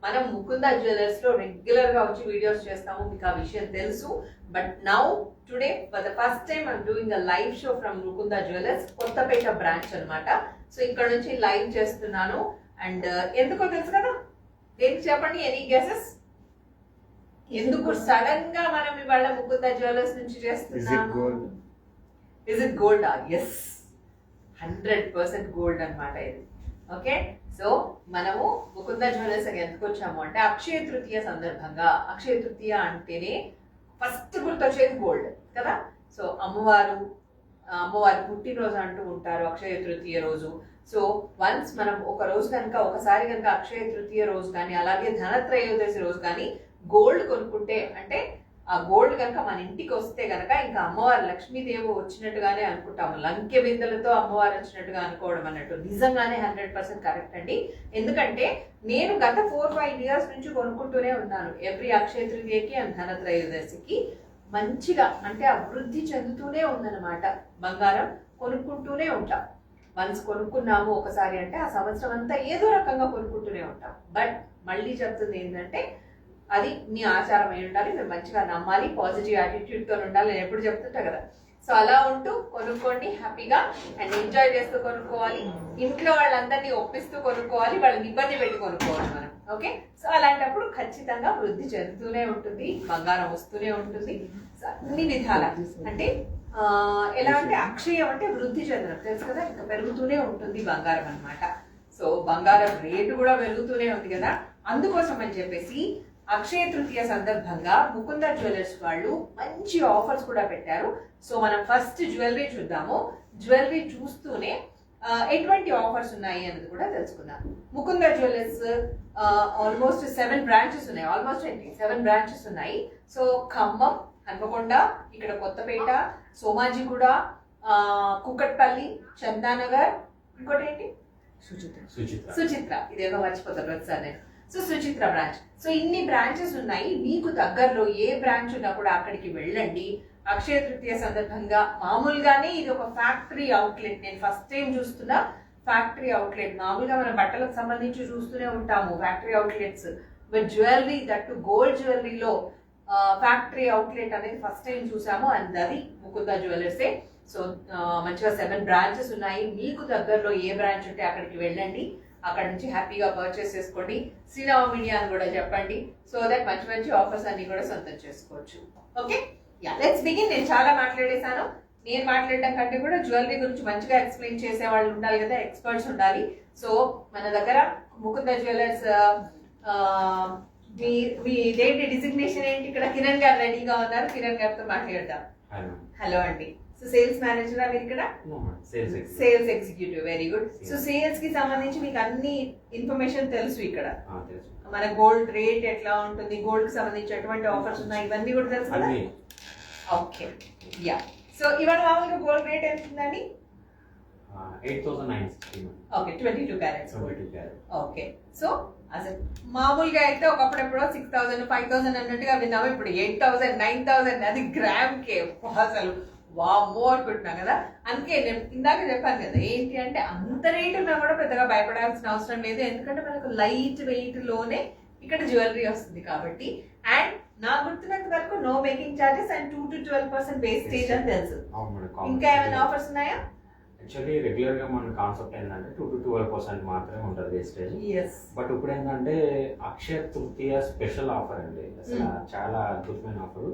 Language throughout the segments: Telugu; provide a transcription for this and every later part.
మనం ముకుంద జ్యువెలర్స్ లో రెగ్యులర్ గా వచ్చి వీడియోస్ చేస్తాము, మీకు ఆ విషయం తెలుసు. But now today for the first time I'm doing a live show from Mukunda jewellers Kothapeta branch అన్నమాట. సో ఇక్కడ నుంచి లైవ్ చేస్తున్నాను. అండ్ ఎందుకో తెలుసు కదా, ఏంటి చెప్పండి, ఎనీ గెసెస్? ఎందుకు సడన్ గా మనం ఇవాళ ముకుంద జ్యువెలర్స్ నుంచి చేస్తున్నాము? Is it gold? Yes, 100% gold అన్నమాట ఇది. ఓకే, సో మనము ముకుంద జ్యువెలర్స్ ఎందుకు వచ్చాము అంటే అక్షయ తృతీయ సందర్భంగా. అక్షయ తృతీయ అంటేనే ఫస్ట్ గుర్తొచ్చేది గోల్డ్ కదా. సో అమ్మవారు పుట్టినరోజు అంటూ ఉంటారు అక్షయ తృతీయ రోజు. సో వన్స్ మనం ఒక రోజు కనుక ఒకసారి కనుక అక్షయ తృతీయ రోజు కానీ అలాగే ధనత్రయోదశి రోజు కానీ గోల్డ్ కొనుక్కుంటే, అంటే ఆ గోల్డ్ కనుక మన ఇంటికి వస్తే కనుక ఇంకా అమ్మవారు లక్ష్మీదేవి వచ్చినట్టుగానే అనుకుంటాము. లంకె బిందెలతో అమ్మవారు వచ్చినట్టుగా అనుకోవడం అన్నట్టు నిజంగానే 100% కరెక్ట్ అండి. ఎందుకంటే నేను గత 4-5 years నుంచి కొనుక్కుంటూనే ఉన్నాను. ఎవ్రీ అక్షయ తృతీయకి అండ్ ధనత్రయోదశికి మంచిగా అంటే అభివృద్ధి చెందుతూనే ఉందన్నమాట. బంగారం కొనుక్కుంటూనే ఉంటాం. వన్స్ కొనుక్కున్నాము ఒకసారి అంటే ఆ సంవత్సరం అంతా ఏదో రకంగా కొనుక్కుంటూనే ఉంటాం. బట్ మళ్ళీ చెప్తుంది ఏంటంటే అది మీ ఆచారం అయి ఉండాలి, మీరు మంచిగా నమ్మాలి, పాజిటివ్ యాటిట్యూడ్తో ఉండాలి. నేను ఎప్పుడు చెప్తుంటా కదా. సో అలా ఉంటూ కొనుక్కోండి హ్యాపీగా అండ్ ఎంజాయ్ చేస్తూ కొనుక్కోవాలి. ఇంట్లో వాళ్ళందరినీ ఒప్పిస్తూ కొనుక్కోవాలి, వాళ్ళని ఇబ్బంది పెట్టి కొనుక్కోవాలి మనం. ఓకే, సో అలాంటప్పుడు ఖచ్చితంగా వృద్ధి చెందుతూనే ఉంటుంది, బంగారం వస్తూనే ఉంటుంది. అన్ని విధాల అంటే ఎలా అంటే అక్షయం అంటే వృద్ధి చెందడం తెలుసు కదా, ఇంకా పెరుగుతూనే ఉంటుంది బంగారం అన్నమాట. సో బంగారం రేటు కూడా పెరుగుతూనే ఉంది కదా. అందుకోసం అని చెప్పేసి అక్షయ తృతీయ సందర్భంగా ముకుంద జ్యువెలర్స్ వాళ్ళు మంచి ఆఫర్స్ కూడా పెట్టారు. సో మనం ఫస్ట్ జ్యువెలరీ చూద్దాము. జ్యువెలరీ చూస్తూనే ఎటువంటి ఆఫర్స్ ఉన్నాయి అన్నది కూడా తెలుసుకుందాం. ముకుంద జ్యువెలర్స్ ఆల్మోస్ట్ 7 బ్రాంచెస్ ఉన్నాయి. ఆల్మోస్ట్ 7 బ్రాంచెస్ ఉన్నాయి. సో ఖమ్మం, హన్మకొండ, ఇక్కడ కొత్తపేట, సోమాజిగూడ, కుకట్పల్లి, చందానగర్, ఇంకోటి ఏంటి సుచిత్ర, ఇదేదో మర్చిపోతారు ప్రతిసారి నేను. So Suchitra branch. సో ఇన్ని బ్రాంచెస్ ఉన్నాయి. మీకు దగ్గరలో ఏ బ్రాంచ్ ఉన్నా కూడా అక్కడికి వెళ్ళండి. అక్షయ తృతీయ సందర్భంగా మామూలుగానే ఇది ఒక ఫ్యాక్టరీ అవుట్లెట్. నేను ఫస్ట్ టైం చూస్తున్నా ఫ్యాక్టరీ అవుట్లెట్. మామూలుగా మనం బట్టలకు సంబంధించి చూస్తూనే ఉంటాము factory outlets, but jewellery, that gold జ్యువెలరీలో ఫ్యాక్టరీ అవుట్లెట్ అనేది ఫస్ట్ టైం చూసాము. అండ్ అది ముకుంద జ్యువెలర్సే. సో మంచిగా 7 బ్రాంచెస్ ఉన్నాయి. మీకు దగ్గరలో ఏ బ్రాంచ్ ఉంటే అక్కడికి వెళ్ళండి. అక్కడ నుంచి హ్యాపీగా పర్చేస్ చేసుకోండి. శ్రీరామ మీడియా అని కూడా చెప్పండి. సో దట్ మంచి మంచి ఆఫర్స్ అన్ని కూడా సొంతం చేసుకోవచ్చు. Okay, yeah, let's begin. నేను చాలా మాట్లాడేశాను. నేను మాట్లాడడం కంటే కూడా జ్యువెలరీ గురించి మంచిగా ఎక్స్ప్లెయిన్ చేసే వాళ్ళు ఉండాలి కదా, ఎక్స్పర్ట్స్ ఉండాలి. సో మన దగ్గర ముకుంద జ్యువెలర్స్ మీ ఇదేంటి డిజిగ్నేషన్ ఏంటి? ఇక్కడ కిరణ్ గారు రెడీగా ఉన్నారు. కిరణ్ గారితో మాట్లాడదాం. హలో అండి. సో సేల్స్ మేనేజర్ మీరు ఇక్కడ? Sales executive, very good. So sales కి సంబంధించి మీకు అన్ని ఇన్ఫర్మేషన్ తెలుసు. ఇక్కడ మన గోల్డ్ రేట్ ఎట్లా ఉంటుంది, గోల్డ్ కి సంబంధించి ఎటువంటి ఆఫర్స్ ఉన్నాయి, ఇవన్నీ కూడా తెలుసు కదా. Okay, ya. సో ఇవాళ మామూలుగా గోల్డ్ రేట్ ఎంత ఉందండి? 8,960. Okay, 22 carrots. ఓకే, సో అసలు మామూలుగా అయితే ఒకప్పుడెప్పుడో 6,000 5,000 అన్నట్టుగా విన్నాము. ఇప్పుడు 8,000 9,000, అది గ్రామ్ కే అసలు వామ్మో అనుకుంటున్నాం కదా. అందుకే నేను ఇందాక చెప్పాను కదా, ఏంటి అంటే అంత రేట్ ఉన్నా కూడా పెద్దగా భయపడాల్సిన అవసరం లేదు. ఎందుకంటే మనకు లైట్ వెయిట్ లోనే ఇక్కడ జ్యువెలరీ వస్తుంది కాబట్టి. అండ్ నా గుర్తున్నంత వరకు no making charges and 2 to 12% wastage అని తెలుసు. ఇంకా ఏమైనా ఆఫర్స్ ఉన్నాయా? యాక్చువల్లీ రెగ్యులర్ గా మన కాన్సెప్ట్ ఏంటంటే 2 to 12% మాత్రమే ఉంటుంది వేస్టేజ్. బట్ ఇప్పుడు ఏంటంటే అక్షయ తృతీయ స్పెషల్ ఆఫర్ అండి. అసలు చాలా అద్భుతమైన ఆఫర్.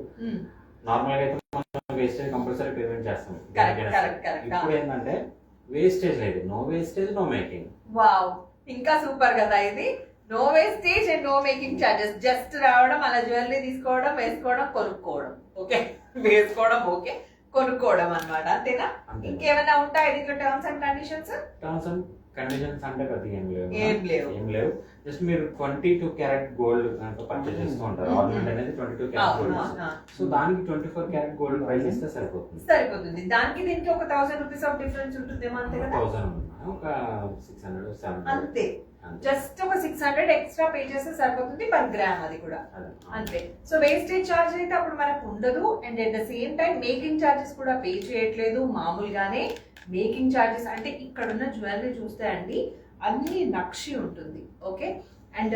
నార్మల్ గా అయితే మనం వేస్టేజ్ కంపల్సరీ పేమెంట్ చేస్తాం. ఇప్పుడు ఏంటంటే వేస్టేజ్ లేదు, no wastage no making. Wow, ఇంకా సూపర్ కదా ఇది. No wastage and no making charges. Just రావడం, అలా జ్యువెలరీ తీసుకోవడం, వేసుకోవడం, కొనుక్కోవడం. ఓకే, వేసుకోవడం ఓకే, కొనుక్కోవడం అన్నమాట, అంతేనా? ఇంకేమైనా ఉంటాయి దీంట్లో terms and conditions? Terms and conditions అంటే ప్రతి ఏం లేవు. జస్ట్ మీరు 22 క్యారెట్ గోల్డ్ కనుక పర్చేస్ చేస్తూ ఉంటారు. ఆర్నమెంట్ అనేది 22 క్యారెట్ గోల్డ్. సో దానికి 24 క్యారెట్ గోల్డ్ ప్రైస్ ఇస్తే సరిపోతుంది. దానికి దీనికి ఒక 1,000 రూపీస్ ఆఫ్ డిఫరెన్స్ ఉంటుందేమో, అంతే కదా? 1,000 ఒక 600 700 అంతే. జస్ట్ ఒక 600 ఎక్స్ట్రా పే చేస్తే సరిపోతుంది పర్ గ్రామ్, అది కూడా అంతే. సో వేస్టేజ్ ఛార్జ్ అయితే అప్పుడు మనకు ఉండదు. And at the same time making charges కూడా పే చేయట్లేదు. మామూలుగానే మేకింగ్ ఛార్జెస్ అంటే ఇక్కడ ఉన్న జ్యువెలరీ చూస్తే అండి అన్ని నక్షి ఉంటుంది. ఓకే, అండ్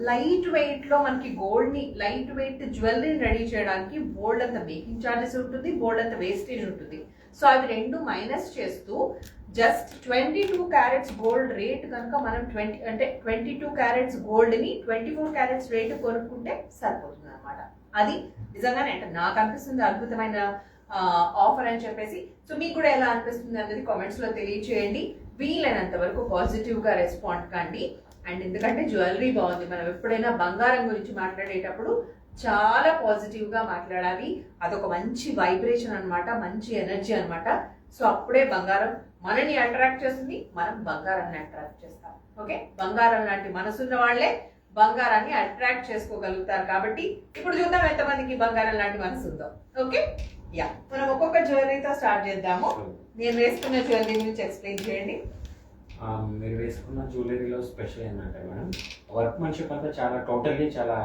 లైట్ వెయిట్ లో మనకి గోల్డ్ ని లైట్ వెయిట్ జ్యువెలరీని రెడీ చేయడానికి బోల్డ్ అంత మేకింగ్ చార్జెస్ ఉంటుంది, బోల్డ్ అంత వేస్టేజ్ ఉంటుంది. సో అవి రెండు మైనస్ చేస్తూ జస్ట్ 22 క్యారెట్స్ గోల్డ్ రేట్ కనుక మనం 22 క్యారెట్స్ గోల్డ్ ని 24 క్యారెట్స్ రేట్ కొనుక్కుంటే సరిపోతుంది అనమాట. అది నిజంగానే అంటే నాకు అనిపిస్తుంది అద్భుతమైన ఆఫర్ అని చెప్పేసి. సో మీకు కూడా ఎలా అనిపిస్తుంది అనేది కామెంట్స్ లో తెలియచేయండి. వీలైనంత వరకు పాజిటివ్ గా రెస్పాండ్ కండి. అండ్ ఎందుకంటే జ్యువెలరీ బాగుంది, మనం ఎప్పుడైనా బంగారం గురించి మాట్లాడేటప్పుడు చాలా పాజిటివ్ గా మాట్లాడాలి. అదొక మంచి వైబ్రేషన్ అన్నమాట, మంచి ఎనర్జీ అన్నమాట. సో అప్పుడే బంగారం మనని అట్రాక్ట్ చేస్తుంది, మనం బంగారాన్ని అట్రాక్ట్ చేస్తాం. ఓకే, బంగారం లాంటి మనసున్న వాళ్ళే బంగారాన్ని అట్రాక్ట్ చేసుకోగలుగుతారు. కాబట్టి ఇప్పుడు చూద్దాం ఎంతమందికి బంగారం లాంటి మనసు ఉందో. ఓకే, యా, మనం ఒక్కొక్క జ్యువెలరీతో స్టార్ట్ చేద్దాము. నేను వేసుకున్న జ్యువెలరీ గురించి ఎక్స్ప్లెయిన్ చేయండి. మీరు వేసుకున్న జ్యువెలరీలో స్పెషల్ ఏంటంటే మేడం, వర్క్ మన్షిప్ అంతా చాలా టోటల్లీ చాలా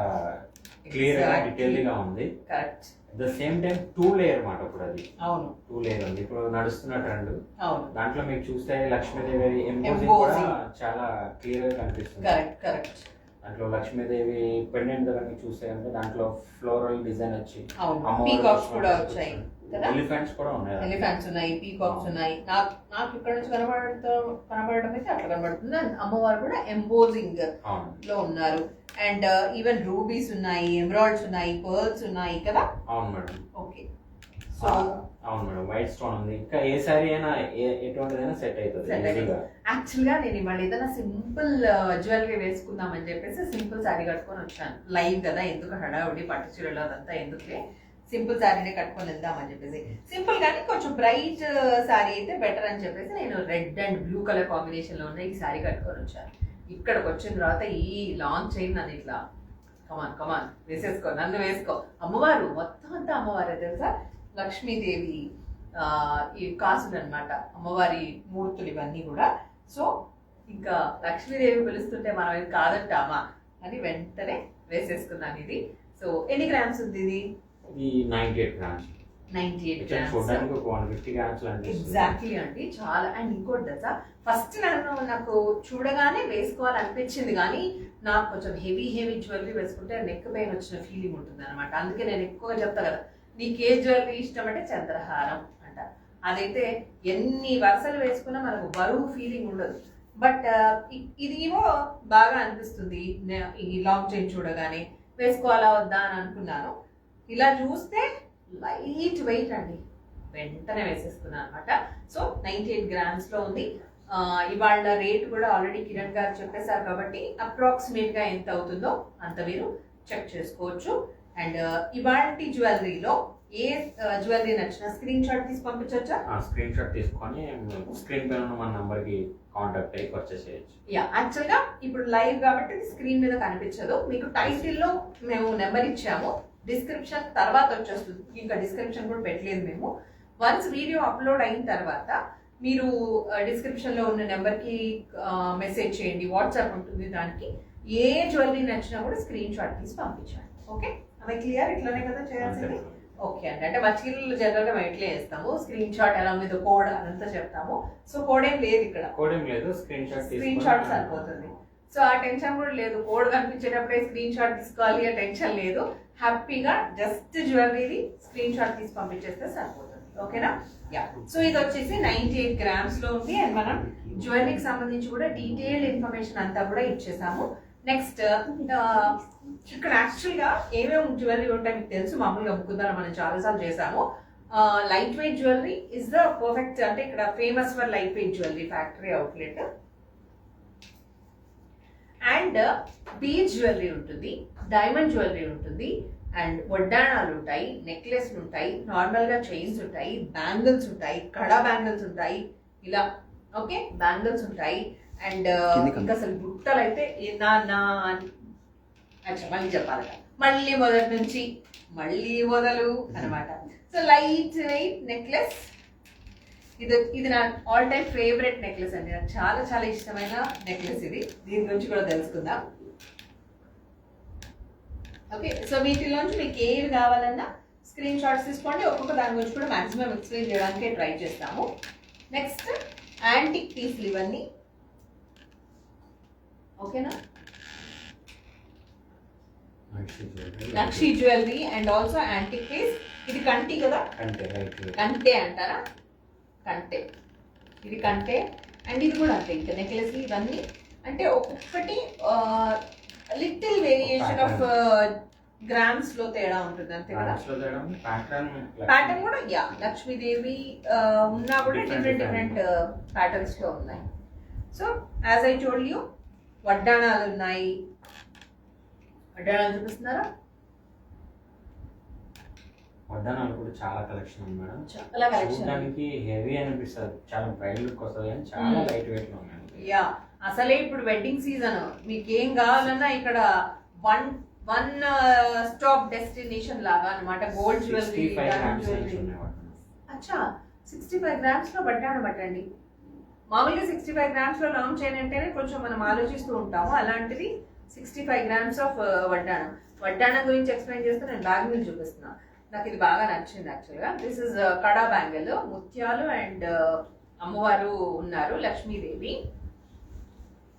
క్లియర్ గా డీటెయిల్ గా ఉంది. Correct. The same time 2 layer మాట. ఇప్పుడు అది అవును, 2 లేయర్ ఉంది ఇప్పుడు నడుస్తున్న ట్రెండ్. అవును, దాంట్లో మీకు చూస్తే లక్ష్మీదేవి ఎంబోజింగ్ కూడా చాలా క్లియర్ గా కనిపిస్తుంది. Correct correct. దాంట్లో లక్ష్మీదేవి పెండెంట్ దగ్గర మీకు చూస్తే అంటే దాంట్లో ఫ్లోరల్ డిజైన్ వచ్చి పీకాక్స్ కూడా వచ్చాయి, ఎలిఫెంట్స్ కూడా ఉన్నాయి. ఎలిఫెంట్స్ ఉన్నాయి, పీకాక్స్ ఉన్నాయి. నాకు ఇక్కడ నుంచి కనబడడం అయితే అట్లా కనబడుతుంది. అమ్మవారు కూడా ఎంబోజింగ్ లో ఉన్నారు. అండ్ ఈవెన్ రూబీస్ ఉన్నాయి, ఎమరాల్డ్స్ ఉన్నాయి, పర్ల్స్ ఉన్నాయి కదా. అవును మేడం. ఓకే, సో అవును మేడం, వైట్ స్టోన్ ఉంది. ఇంకా ఏ సారీ అయినా ఎటువంటిదైనా సెట్ అవుతుంది. యాక్చువల్ గా నేను ఇవాళ ఏదైనా సింపుల్ జ్యువెలరీ వేసుకుందామని చెప్పేసి సింపుల్ శారీ కట్టుకొని వచ్చాను. లైవ్ కదా, ఎందుకు హడావుడి పట్టు చీరలు అదంతా ఎందుకులే, సింపుల్ శారీనే కట్టుకొని వెళ్దామని చెప్పేసి. సింపుల్ కానీ కొంచెం బ్రైట్ శారీ అయితే బెటర్ అని చెప్పేసి నేను red and blue colour combination లో ఉన్న ఈ శారీ కట్టుకొని వచ్చాను. ఇక్కడికి వచ్చిన తర్వాత ఈ లాంచ్ అయింది నన్ను ఇట్లా కమాన్ వేసేసుకో, నన్ను వేసుకో. అమ్మవారు మొత్తం అంతా అమ్మవారే తెలుసా, లక్ష్మీదేవి ఈ కాసులు అనమాట, అమ్మవారి మూర్తులు ఇవన్నీ కూడా. సో ఇంకా లక్ష్మీదేవి పిలుస్తుంటే మనం ఇది కాదంటామా అని వెంటనే వేసేసుకున్నాను ఇది. సో ఎన్ని గ్రామ్స్ ఉంది ఇది? 98 గ్రామ్స్. 98 గ్రామ్స్. చూడడానికి ఒక 150 గ్రామ్స్ లాంటి. ఎగ్జాక్ట్లీ అండి, చాలా. అండ్ ఇంకోటి తెలుసా, ఫస్ట్ నాకు చూడగానే వేసుకోవాలనిపించింది, కానీ నాకు కొంచెం హెవీ జ్యువెలరీ వేసుకుంటే నెక్ పెయిన్ వచ్చిన ఫీలింగ్ ఉంటుంది అనమాట. అందుకే నేను ఎక్కువగా చెప్తా కదా, నీకు ఏ జ్యువెలరీ ఇష్టం అంటే చంద్రహారం అంట. అదైతే ఎన్ని వరుసలు వేసుకున్నా మనకు బరువు ఫీలింగ్ ఉండదు. బట్ ఇది ఏమో బాగా అనిపిస్తుంది. ఈ లాంగ్ చైన్ చూడగానే వేసుకోవాలా వద్దా అని అనుకున్నాను. ఇలా చూస్తే లైట్ వెయిట్ అండి, వెంటనే వేసేసుకున్నాను అనమాట. సో 98 గ్రామ్స్ లో ఉంది. ఇవాళ రేట్ కూడా ఆల్రెడీ కిరణ్ గారు చెప్పేశారు కాబట్టి అప్రాక్సిమేట్ గా ఎంత అవుతుందో అంత మీరు చెక్ చేసుకోవచ్చు. అండ్ ఇవాళ జ్యువెలరీలో ఏ జ్యువెలరీ నచ్చినా స్క్రీన్ షాట్ తీసి పంపించవచ్చా? స్క్రీన్ షాట్ తీసుకొని స్క్రీన్ పైన ఉన్న మన నంబర్ కి కాంటాక్ట్ అయ్యి పర్చేస్ చేయొచ్చు. యాక్చువల్ గా ఇప్పుడు లైవ్ కాబట్టి స్క్రీన్ మీద కనిపించదు. మీకు టైటిల్ లో మేము నెంబర్ ఇచ్చాము, డిస్క్రిప్షన్ తర్వాత వచ్చేస్తుంది. ఇంకా డిస్క్రిప్షన్ కూడా పెట్టలేదు మేము. వన్స్ వీడియో అప్లోడ్ అయిన తర్వాత మీరు డిస్క్రిప్షన్ లో ఉన్న నెంబర్ కి మెసేజ్ చేయండి, వాట్సాప్ ఉంటుంది, దానికి ఏ జ్యువెలరీ నచ్చినా కూడా స్క్రీన్ షాట్ తీసి పంపించండి. ఓకే, అవి క్లియర్? ఇట్లానే కదా చేయాల్సింది. ఓకే అండి, అంటే మచ్చికలు జనరల్ గా మేము ఇట్లే వేస్తాము, స్క్రీన్ షాట్ ఎలా మీద కోడ్ అదంతా చెప్తాము. సో కోడ్ ఏం లేదు ఇక్కడ, కోడ్ ఏం లేదు, స్క్రీన్ షాట్ సరిపోతుంది. సో ఆ టెన్షన్ కూడా లేదు, కోడ్ కనిపించేటప్పుడే స్క్రీన్ షాట్ తీసుకోవాలి ఆ టెన్షన్ లేదు. హ్యాపీగా జస్ట్ జ్యువెలరీ స్క్రీన్ షాట్ తీసి పంపించేస్తే సరిపోతుంది. ఓకేనా? యా, సో ఇది వచ్చేసి 98 గ్రామ్స్ లో ఉంది. అండ్ మనం జ్యువెలరీకి సంబంధించి కూడా డీటెయిల్ ఇన్ఫర్మేషన్ అంతా కూడా ఇచ్చేసాము. నెక్స్ట్ ఇక్కడ యాక్చువల్ గా ఏమేమి జ్యువెలరీ ఉంటాయి మీకు తెలుసు, మామూలుగా ముకుందాలో మనం చాలాసార్లు చేసాము. Light weight jewellery is the perfect, అంటే ఇక్కడ famous for light weight jewellery factory outlet. And beach jewellery ఉంటుంది, డైమండ్ జ్యువెలరీ ఉంటుంది, అండ్ వడ్డాణాలు ఉంటాయి, నెక్లెస్లు ఉంటాయి, నార్మల్ గా చైన్స్ ఉంటాయి, బ్యాంగిల్స్ ఉంటాయి, కడా బ్యాంగిల్స్ ఉంటాయి, ఇలా ఓకే బ్యాంగిల్స్ ఉంటాయి. అండ్ ఇంకా అసలు బుట్టలు అయితే మళ్ళీ చెప్పాలి, మళ్ళీ మొదటి నుంచి మళ్ళీ మొదలు అనమాట. సో లైట్ వెయిట్ నెక్లెస్, ఇది నా ఆల్ టైమ్ ఫేవరెట్ నెక్లెస్ అండి, నాకు చాలా చాలా ఇష్టమైన నెక్లెస్ ఇది. దీని గురించి కూడా తెలుసుకుందాం. ఓకే, సో వీటిలోంచి మీకు ఏవి కావాలన్నా స్క్రీన్ షాట్స్ తీసుకోండి. ఒక్కొక్క దాని గురించి కూడా మాక్సిమం ఎక్స్ప్లెయిన్ చేయడానికి ట్రై చేస్తాము. నెక్స్ట్ యాంటిక్ పీస్లు ఇవన్నీ, ఓకేనా? Nakshi jewellery and also antique piece. ఇది కంటి కదా, కంటే అంటారా, కంటే, ఇది కంటే. అండ్ ఇది కూడా అంతే, ఇంకా నెక్లెస్ ఇవన్నీ అంటే ఒక్కొక్కటి లిటిల్ వేరియేషన్ ఆఫ్ గ్రామ్స్ లో తేడా ఉంటుంది అంతే కదా. ప్యాటర్న్ కూడా యా లక్ష్మీదేవి ఉన్నా కూడా డిఫరెంట్ ప్యాటర్న్స్ లో ఉన్నాయి. So as I told you, వడ్డాణాలు ఉన్నాయి. వడ్డాణాలు చూపిస్తున్నారా? వడ్డాణాలు కూడా చాలా కలెక్షన్ ఉంది మేడం. చాలా కలెక్షన్, చూడడానికి హెవీ అనిపిస్తుంది, చాలా బ్రైట్ లుక్ వస్తుంది, కానీ చాలా లైట్ వెయిట్ లో ఉన్నాయి. యా అసలే ఇప్పుడు వెడ్డింగ్ సీజన్, మీకు ఏం కావాలన్నా ఇక్కడ వన్ స్టాప్ డెస్టినేషన్ లాగా అన్నమాట. Gold jewellery. అచ్చా 65 గ్రామ్స్ లో వడ్డాణం పట్టండి. మామూలుగా 65 గ్రామ్స్ లో లాంచ్ అయినంటేనే కొంచెం మనం ఆలోచిస్తూ ఉంటాము, అలాంటిది 65 గ్రామ్స్ ఆఫ్ వడ్డాణం. వడ్డాణం గురించి ఎక్స్ప్లెయిన్ చేస్తే నేను బ్యాంగిల్ చూపిస్తున్నాను. నాకు ఇది బాగా నచ్చింది యాక్చువల్గా. దిస్ ఇస్ కడా బ్యాంగిల్, ముత్యాలు అండ్ అమ్మవారు ఉన్నారు, లక్ష్మీదేవి.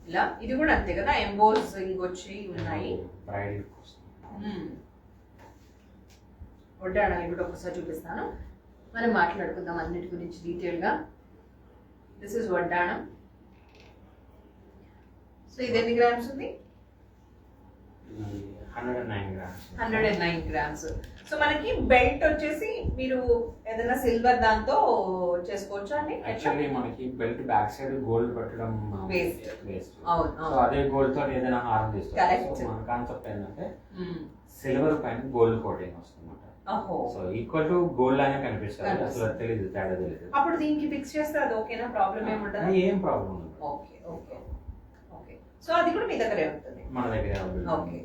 ఇలా ఇది కూడా అంతే కదా, ఎంబోజింగ్ వచ్చి ఉన్నాయి. వడ్డాణాలు కూడా ఒకసారి చూపిస్తాను, మనం మాట్లాడుకుందాం అన్నిటి గురించి డీటెయిల్ గా. దిస్ ఇస్ వడ్డాణం. సో ఇది ఎన్ని గ్రామ్స్ ఉంది? 109 గ్రామ్స్. సో మనకి బెల్ట్ వచ్చేసి మీరు ఏదైనా సిల్వర్ దాంతో చేసుకోవచ్చు అండి. యాక్చువల్లీ మనకి బెల్ట్ బ్యాక్ సైడ్ గోల్డ్ పెట్టడం వేస్ట్. అవును. సో అదే గోల్డ్ తో ఏదైనా హారం తీసుకోవచ్చు. సో మన కాన్సెప్ట్ ఏంటంటే సిల్వర్ పైన గోల్డ్ కోటింగ్ వస్తుంది. సో ఈక్వల్ టు గోల్డ్ లానే కనిపిస్తుంది, అసలు తెలియదు, తేడా తెలియదు. అప్పుడు దీనికి ఫిక్స్ చేస్తే అది ఓకేనా? ప్రాబ్లం ఏముంటుంది? ఏం ప్రాబ్లం ఉండదు. Okay okay okay. సో అది కూడా మీ దగ్గరే ఉంటుంది? మన దగ్గరే ఉంటుంది. ఓకే.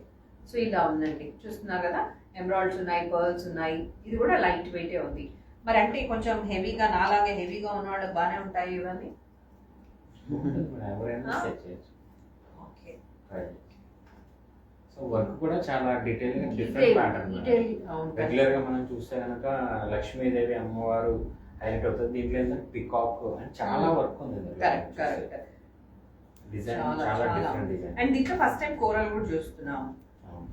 సో ఇలా ఉందండి, చూస్తున్నారు కదా, ఎంబ్రాయిడ్స్ ఉన్నాయి, పర్ల్స్ ఉన్నాయి. ఇది కూడా లైట్ వెయిటే ఉంది. మరి అంటే కొంచెం హెవీగా, నాలాగే హెవీగా ఉన్న వాళ్ళకి బాగానే ఉంటాయి ఇవన్నీ. ఓకే. సో వర్క్ కూడా చాలా డీటెయిల్ గా డిఫరెంట్ ప్యాటర్న్. రెగ్యులర్ గా మనం చూస్తే కనుక లక్ష్మీదేవి అమ్మవారు హైలైట్ అవుతుంది, దీంట్లో ఏంటంటే పికాక్ అని చాలా వర్క్ ఉంది. Correct correct. డిజైన్ చాలా డిఫరెంట్ డిజైన్. అండ్ దీంట్లో ఫస్ట్ టైం కోరల్ కూడా చూస్తున్నాం.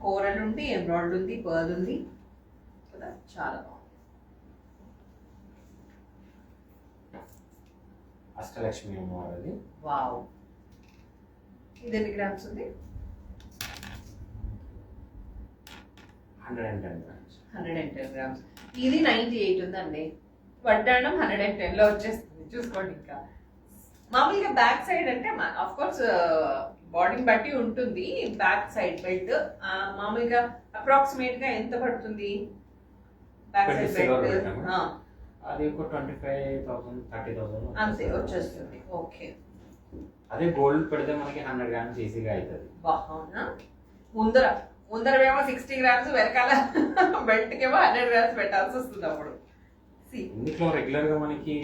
కోరల్ ఉంది, ఎంబ్రాయిడ్ ఉంది, పర్ల్ ఉంది కదా, చాలా బాగుంది. అష్టలక్ష్మి అమ్మవారిది. వావ్. ఇది ఎన్ని గ్రామ్స్ ఉంది? 110 గ్రామ్స్. 110 గ్రామ్స్. ఇది 98 ఉందండి. వడ్డాణం 110 లో వచ్చేస్తుంది, చూసుకోండి. ఇంకా మామూలుగా బ్యాక్ సైడ్ అంటే ఆఫ్ కోర్స్ బాడీని బట్టి ఉంటుంది. బ్యాక్ సైడ్ బెల్ట్ మామూలుగా అప్రాక్సిమేట్ గా ఎంత పడుతుంది? బ్యాక్ సైడ్ బెల్ట్ అది ఒక 25,000 30,000 అంతే వచ్చేస్తుంది. ఓకే. అదే గోల్డ్ పెడితే మనకి 100 గ్రామ్స్ ఈజీగా అవుతుంది. బాగున్నా. ముందరమేమో 60 గ్రామ్స్, వెనకాల బెల్ట్ కేమో 100 గ్రామ్స్ పెట్టాల్సి వస్తుంది. అప్పుడు ఇందులో రెగ్యులర్ గా మనకి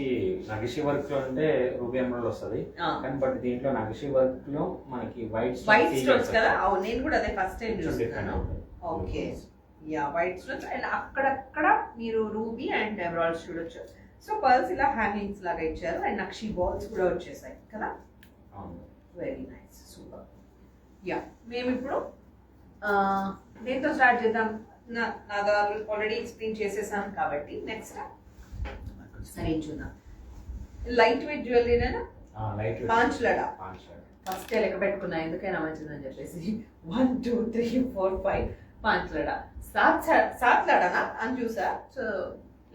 నగిషి వర్క్ లో అంటే రూబీ ఎమరాల్డ్ వస్తుంది, కానీ బట్ దీంట్లో నగిషి వర్క్ లో మనకి వైట్ స్టోన్స్ కదా. అవును, నేను కూడా అదే ఫస్ట్ టైం చూస్తున్నాను. Okay. Yeah white stones and అక్కడక్కడ మీరు రూబీ అండ్ ఎమరాల్డ్స్ చూడొచ్చు. సో పర్ల్స్ ఇలా హ్యాంగింగ్స్ లాగా ఇచ్చారు అండ్ నక్షి బాల్స్ కూడా వచ్చేసాయి కదా. Very nice, super. యా మేము ఇప్పుడు దేంతో స్టార్ట్ చేద్దాం? నా ఆల్రెడీ ఎక్స్ప్లెయిన్ చేసేసాను కాబట్టి నెక్స్ట్ సరే చూద్దాం. లైట్ వెయిట్ జ్యువెలరీనేనా? పాంచ్లడా. ఫస్ట్ లెక్క పెట్టుకున్నా, ఎందుకైనా మంచిదని చెప్పేసి. 1 2 3 4 5 పాంచ్లడా. సాత్లడానా అని చూసా. సో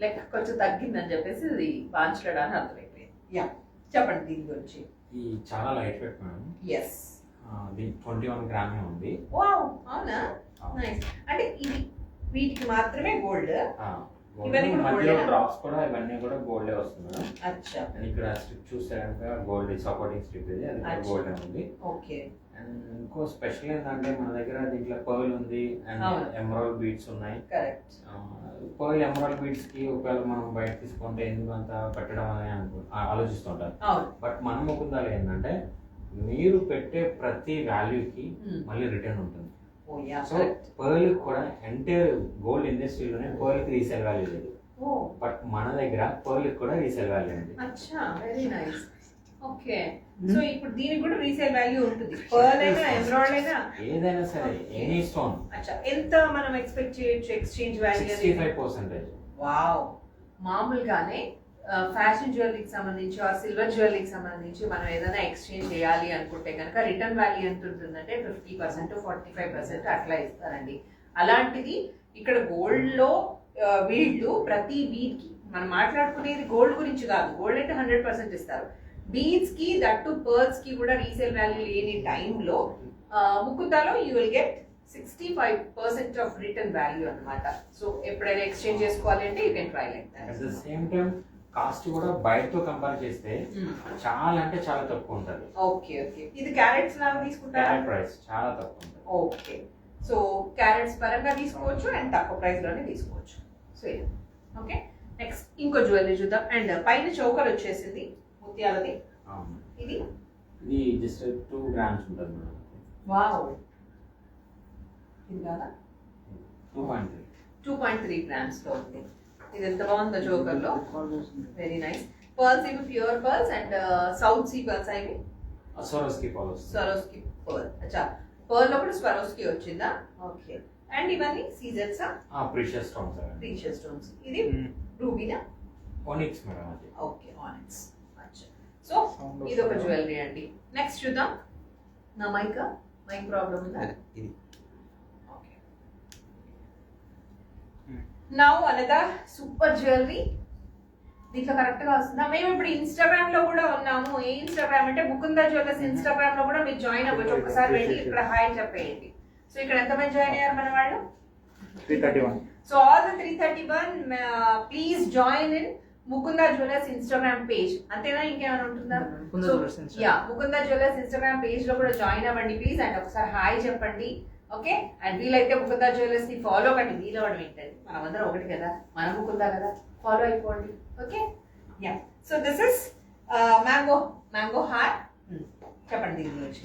లెక్క కొంచెం తగ్గిందని చెప్పేసి ఇది పాంచ్లడా అని అర్థమైపోయింది. యా చెప్పండి దీని గురించి. ఈ చాలా లైట్ వెయిట్ మేడం. ఎస్. 21 గ్రామే ఉంది. వావ్, అవునా? నైస్. అంటే ఇది వీటికి మాత్రమే గోల్డ్? మధ్యలో డ్రాప్స్ కూడా ఇవన్నీ కూడా గోల్డే వస్తుంది. అచ్చా. ఇక్కడ స్ట్రిప్ చూస్తే కనుక గోల్డ్ సపోర్టింగ్ స్ట్రిప్ ఇది, అది కూడా గోల్డే ఉంది. ఓకే. అండ్ ఇంకో స్పెషల్ ఏంటంటే మన దగ్గర దీంట్లో పర్ల్ ఉంది అండ్ ఎమరాల్డ్ బీడ్స్ ఉన్నాయి. కరెక్ట్. పర్ల్ ఎమరాల్డ్ బీడ్స్ కి ఒకవేళ మనం బయట తీసుకుంటే ఎందుకు అంత పెట్టడం అని ఆలోచిస్తుంటారు. బట్ మన ముకుందాలు ఏంటంటే మీరు పెట్టే ప్రతి వాల్యూకి మళ్ళీ రిటర్న్ ఉంటుంది. సో పర్ల్ కూడా ఎంటైర్ గోల్డ్ ఇండస్ట్రీలోనే పర్ల్ కి రీసేల్ వాల్యూ లేదు, బట్ మన దగ్గర పర్ల్ కూడా రీసేల్ వాల్యూ ఉంది. అచ్చా, వెరీ నైస్. ఓకే. సో ఇప్పుడు దీనికి కూడా రీసేల్ వాల్యూ ఉంటుంది, పర్ల్ అయినా ఎమరాల్డ్ అయినా ఏదైనా సరే ఎనీ స్టోన్. అచ్చా, ఎంత మనం ఎక్స్పెక్ట్ చేయొచ్చు ఎక్స్చేంజ్ వాల్యూ? 65%. వావ్. మామూలుగానే ఫ్యాషన్ జ్యువెలరీకి సంబంధించి సిల్వర్ జ్యువెలరీకి సంబంధించి మనం ఏదైనా ఎక్స్చేంజ్ చేయాలి అనుకుంటే కనుక రిటర్న్ వాల్యూ ఎంత ఉంటుందంటే 50% 45% అట్లా ఇస్తారండి. అలాంటిది ఇక్కడ గోల్డ్ లో వీళ్ళు ప్రతి బీడ్ కి మనం మాట్లాడుకునేది గోల్డ్ గురించి కాదు, గోల్డ్ అయితే 100% ఇస్తారు. బీడ్స్ కి దట్టు పర్ల్స్ కి కూడా రీసేల్ వాల్యూ లేని టైంలో ముకుందాలో you will get 65% of return value అన్నమాట. సో ఎప్పుడైనా ఎక్స్చేంజ్ చేసుకోవాలి అంటే you can try like that. At the same time cost కూడా బయటతో కంపేర్ చేస్తే చాలా అంటే చాలా తక్కువ ఉంటుంది. ఓకే ఓకే, ఇది క్యారెట్స్ లాగా తీసుకుంటారా? క్యారెట్ ప్రైస్ చాలా తక్కువ ఉంటుంది. ఓకే, సో క్యారెట్స్ పరంగా తీసుకోవచ్చు అండ్ తక్కువ ప్రైస్ లోనే తీసుకోవచ్చు. సో ఓకే, నెక్స్ట్ ఇంకో జ్యువెలరీ చూద్దాం. అండ్ పైన చౌకర్ వచ్చేసింది ముత్యాలది. ఇది జస్ట్ 2 grams ఉంటుంది మేడం. వావ్, ఇది కదా 2.3. 2.3 grams లో ఉంది. ఇది ఎంత బాగుందో చోకర్ లో, వెరీ నైస్. పర్ల్స్ ఇవి pure pearls and south sea pearls ఇవి స్వరోస్కి పర్ల్స్. Swarovski pearl. అచ్చా, పర్ల్ లో కూడా స్వరోస్కి వచ్చిందా? ఓకే. అండ్ ఇవన్నీ సీజర్స్ ప్రీషియస్ స్టోన్స్. Precious stones. ఇది రూబీనా? ఆనిక్స్ మేడం అది. Okay, onyx. అచ్చా, సో ఇది ఒక జ్యువెలరీ అండి. నెక్స్ట్ చూద్దాం. నా మైక్ ప్రాబ్లం ఉందా? ఇది నౌ అనదర్ సూపర్ జ్యువెలరీ. దీంట్లో కరెక్ట్ గా వస్తుందా? మేము ఇప్పుడు ఇన్స్టాగ్రామ్ లో కూడా ఉన్నాము. ఏ ఇన్స్టాగ్రామ్ అంటే ముకుందా జ్యువెలర్స్ ఇన్స్టాగ్రామ్ లో కూడా మీరు జాయిన్ అవ్వచ్చు. ఒకసారి వెళ్ళి ఇక్కడ హాయ్ చెప్పేయండి. సో ఇక్కడ ఎంతమంది జాయిన్ అయ్యారు మన వాళ్ళు? 331. So all the 331 please join in Mukunda jewellers Instagram page. అంతేనా, ఇంకేమైనా ఉంటుందా? Yeah, Mukunda jewellers Instagram page లో కూడా జాయిన్ అవ్వండి ప్లీజ్. అండ్ ఒకసారి హాయ్ చెప్పండి. ఓకే, అండ్ వీలైతే ముకుందా జ్యువెలర్స్ ని ఫాలో కండి. వీలవడం ఏంటండి, మనం అందరం ఒకటి కదా, మనం ముకుందా కదా, ఫాలో అయిపోండి. Okay, ya. So this is mango haar. చెప్పండి దీని గురించి.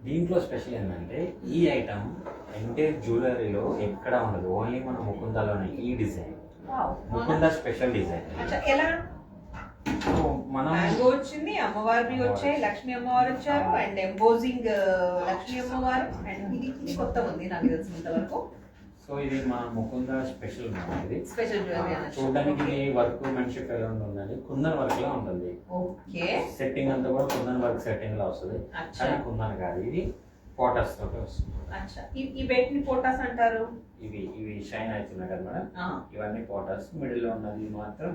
దీంట్లో స్పెషల్ ఏంటంటే ఈ ఐటమ్ ఎంటైర్ జ్యువెలరీలో ఎక్కడ ఉండదు, ఓన్లీ మన ముకుందాలోనే ఈ డిజైన్. Mukunda special design. ఎలా? మనం మ్యాంగో వచ్చింది, అమ్మవారివి వచ్చాయి, లక్ష్మీ అమ్మవారు వచ్చారు అండ్ ఎంబోజింగ్ లక్ష్మీ అమ్మవారు. అండ్ ఇది కొత్త ఉంది నాకు తెలిసినంత వరకు. సో ఇది మన ముకుందా స్పెషల్. ఇది స్పెషల్ జ్యువెలరీ. చూడడానికి వర్క్ మెన్షిప్ ఎలా ఉంటుందండి, కుందన్ వర్క్ లా ఉంటుంది. ఓకే, సెట్టింగ్ అంతా కూడా కుందన్ వర్క్ సెట్టింగ్ లా వస్తుంది. కానీ కుందన్ కాదు, ఇది పోటాస్ తోటి వస్తుంది. అచ్చా, ఈ వేటిని పోటాస్ అంటారు? ఇవి షైన్ అవుతున్నాయి కదా మేడం, ఇవన్నీ పోటాస్. మిడిల్ లో ఉన్నది మాత్రం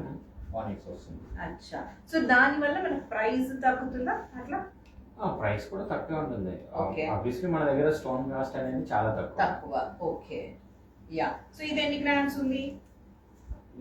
ఆనిక్స్ వస్తుంది. అచ్చా, సో దాని వల్ల మనకు ప్రైస్ తగ్గుతుందా? అట్లా ప్రైస్ కూడా తక్కువ ఉంటుంది. ఆబ్వియస్లీ మన దగ్గర స్టోన్ కాస్ట్ అనేది చాలా తక్కువ. Okay, ya. సో ఇది ఎన్ని గ్రామ్స్ ఉంది?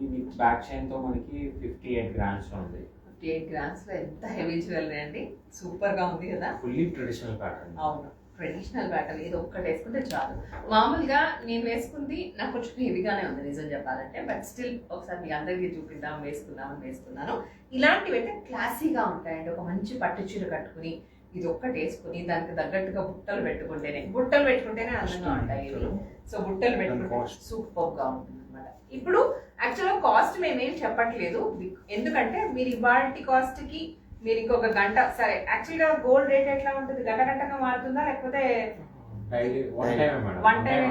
ఇది బ్యాక్ చైన్ తో మనకి 58 grams లో ఉంది. 58 grams లో ఎంత హెవీ జ్యువెలరీ అండి, సూపర్ గా ఉంది కదా. Fully traditional pattern. అవును, ట్రెడిషనల్ ప్యాటర్న్. ఇది ఒక్కటి వేసుకుంటే చాలు. మామూలుగా నేను వేసుకుంది నాకు కొంచెం హెవీగానే ఉంది నిజం చెప్పాలంటే, బట్ స్టిల్ ఒకసారి మీ అందరికీ చూపిద్దాం వేసుకున్నాను. ఇలాంటివి అయితే క్లాసీగా ఉంటాయండి. ఒక మంచి పట్టు చీర కట్టుకుని ఇది ఒక్కటి వేసుకుని దానికి తగ్గట్టుగా బుట్టలు పెట్టుకుంటేనే అందంగా ఉంటాయి. సో బుట్టలు పెట్టుకుంటే సూపర్ గా ఉంటుంది అనమాట. ఇప్పుడు యాక్చువల్గా కాస్ట్ మేమేం చెప్పట్లేదు, ఎందుకంటే మీరు ఇవాళ కాస్ట్ కి మీరు ఇంకొక గంట, సరే యాక్చువల్గా గోల్డ్ రేట్ ఎట్లా ఉంటుంది, గంటగా మారుతుందా లేకపోతే వన్ టైం?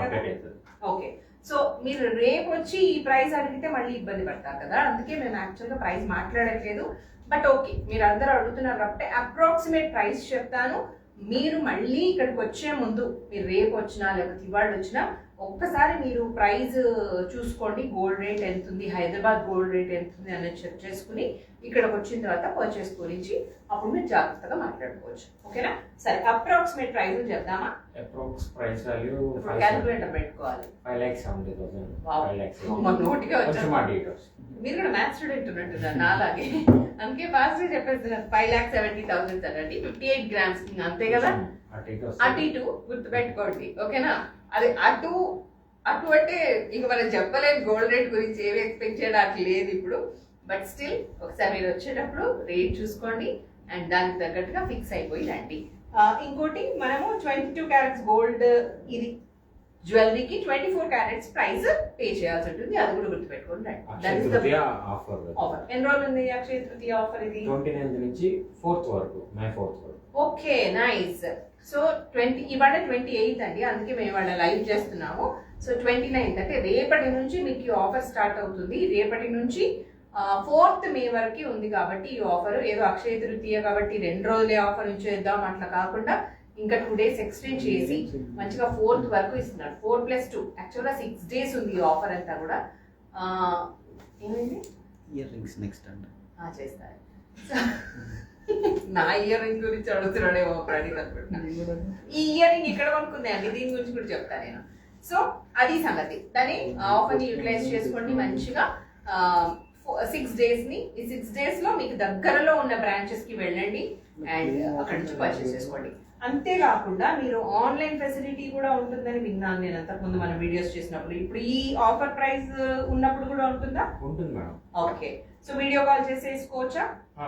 ఓకే, సో మీరు రేపు వచ్చి ఈ ప్రైస్ అడిగితే మళ్ళీ ఇబ్బంది పడతారు కదా, అందుకే మేము యాక్చువల్గా ప్రైస్ మాట్లాడట్లేదు. బట్ ఓకే, మీరు అందరూ అడుగుతున్నారు కాబట్టి అప్రాక్సిమేట్ ప్రైస్ చెప్తాను. మీరు మళ్ళీ ఇక్కడికి వచ్చే ముందు, మీరు రేపు వచ్చినా లేకపోతే ఇవాళ వచ్చినా ఒక్కసారి మీరు ప్రైస్ చూసుకోండి. గోల్డ్ రేట్ ఎంత ఉంది, హైదరాబాద్ గోల్డ్ రేట్ ఎంత ఉంది అనేది చెక్ చేసుకుని ఇక్కడికి వచ్చిన తర్వాత పర్చేస్ గురించి అప్పుడు మీరు జాగ్రత్తగా మాట్లాడుకోవచ్చు. ఓకేనా? సరే, అప్రాక్సిమేట్ ప్రైస్ చెప్దామా? అప్రాక్స్ ప్రైస్ వాల్యూ క్యాలిక్యులేటర్ పెట్టుకోవాలి. 5,70,000. మీరు కూడా మ్యాథ్స్ స్టూడెంట్ ఉన్నట్టున్నారు నాలాగే, అందుకే ఫాస్ట్ గా చెప్పేస్తున్నారు. 5,70,000 అనండి, 58 grams అంతే కదా. అటు ఇటు గుర్తు పెట్టుకోండి. ఓకేనా? అది అటు అంటే ఇక మనం చెప్పలేదు గోల్డ్ రేట్ గురించి, ఏమి ఎక్స్పెక్ట్ చేయడం అట్లా లేదు ఇప్పుడు. బట్ స్టిల్ ఒకసారి మీరు వచ్చేటప్పుడు రేట్ చూసుకోండి అండ్ దానికి తగ్గట్టుగా ఫిక్స్ అయిపోయి రండి. ఇంకోటి, మనము 22 carats గోల్డ్ ఇది జ్యువెలరీకి 24 క్యారెట్స్ ప్రైస్ పే చేయాల్సి ఉంటుంది, అది కూడా గుర్తుపెట్టుకోండి. ఆఫర్ ఆఫర్ ఎన్ని రోజులు ఉంది అక్షయ తృతీయ ఆఫర్? ఇది 29th నుంచి 4th వరకు, May 4th వరకు. Okay, nice. సో ఇవాళ 28th అండి, అందుకే మేము ఇవాళ లైవ్ చేస్తున్నాము. సో 29th అంటే రేపటి నుంచి మీకు ఈ ఆఫర్ స్టార్ట్ అవుతుంది. రేపటి నుంచి 4th May వరకు ఉంది కాబట్టి ఈ ఆఫర్ ఏదో అక్షయ తృతీయ కాబట్టి 2 రోజులే ఆఫర్ ఉంచేద్దాం అట్లా కాకుండా ఇంకా 2 days ఎక్స్టెండ్ చేసి మంచిగా 4th వరకు ఇస్తున్నారు. 4+2 యాక్చువల్గా 6 days ఉంది ఈ ఆఫర్ అంతా కూడా. ఏమైంది? ఇయర్ రింగ్స్ నెక్స్ట్ అండి చేస్తారు. నా ఇయర్ రింగ్ గురించి అడుగుతున్నాడేమో ప్రణీత్ అనుకుంటున్నా. ఈ ఇయర్ రింగ్ ఇక్కడ కొనుక్కుంది అండి, దీని గురించి కూడా చెప్తాను నేను. సో అది సంగతి. దాన్ని ఆఫర్ని యూటిలైజ్ చేసుకోండి మంచిగా. 6 days ని, ఈ 6 days లో మీకు దగ్గరలో ఉన్న బ్రాంచెస్ కి వెళ్ళండి అండ్ అక్కడ నుంచి పర్చేస్ చేసుకోండి. అంతేకాకుండా మీరు ఆన్లైన్ ఫెసిలిటీ కూడా ఉంటుందని విన్నాను నేను అంతకుముందు మనం వీడియోస్ చేసినప్పుడు. ఇప్పుడు ఈ ఆఫర్ ప్రైస్ ఉన్నప్పుడు కూడా ఉంటుందా? ఉంటుంది madam. Okay, so video call చేసేసుకోవచ్చా?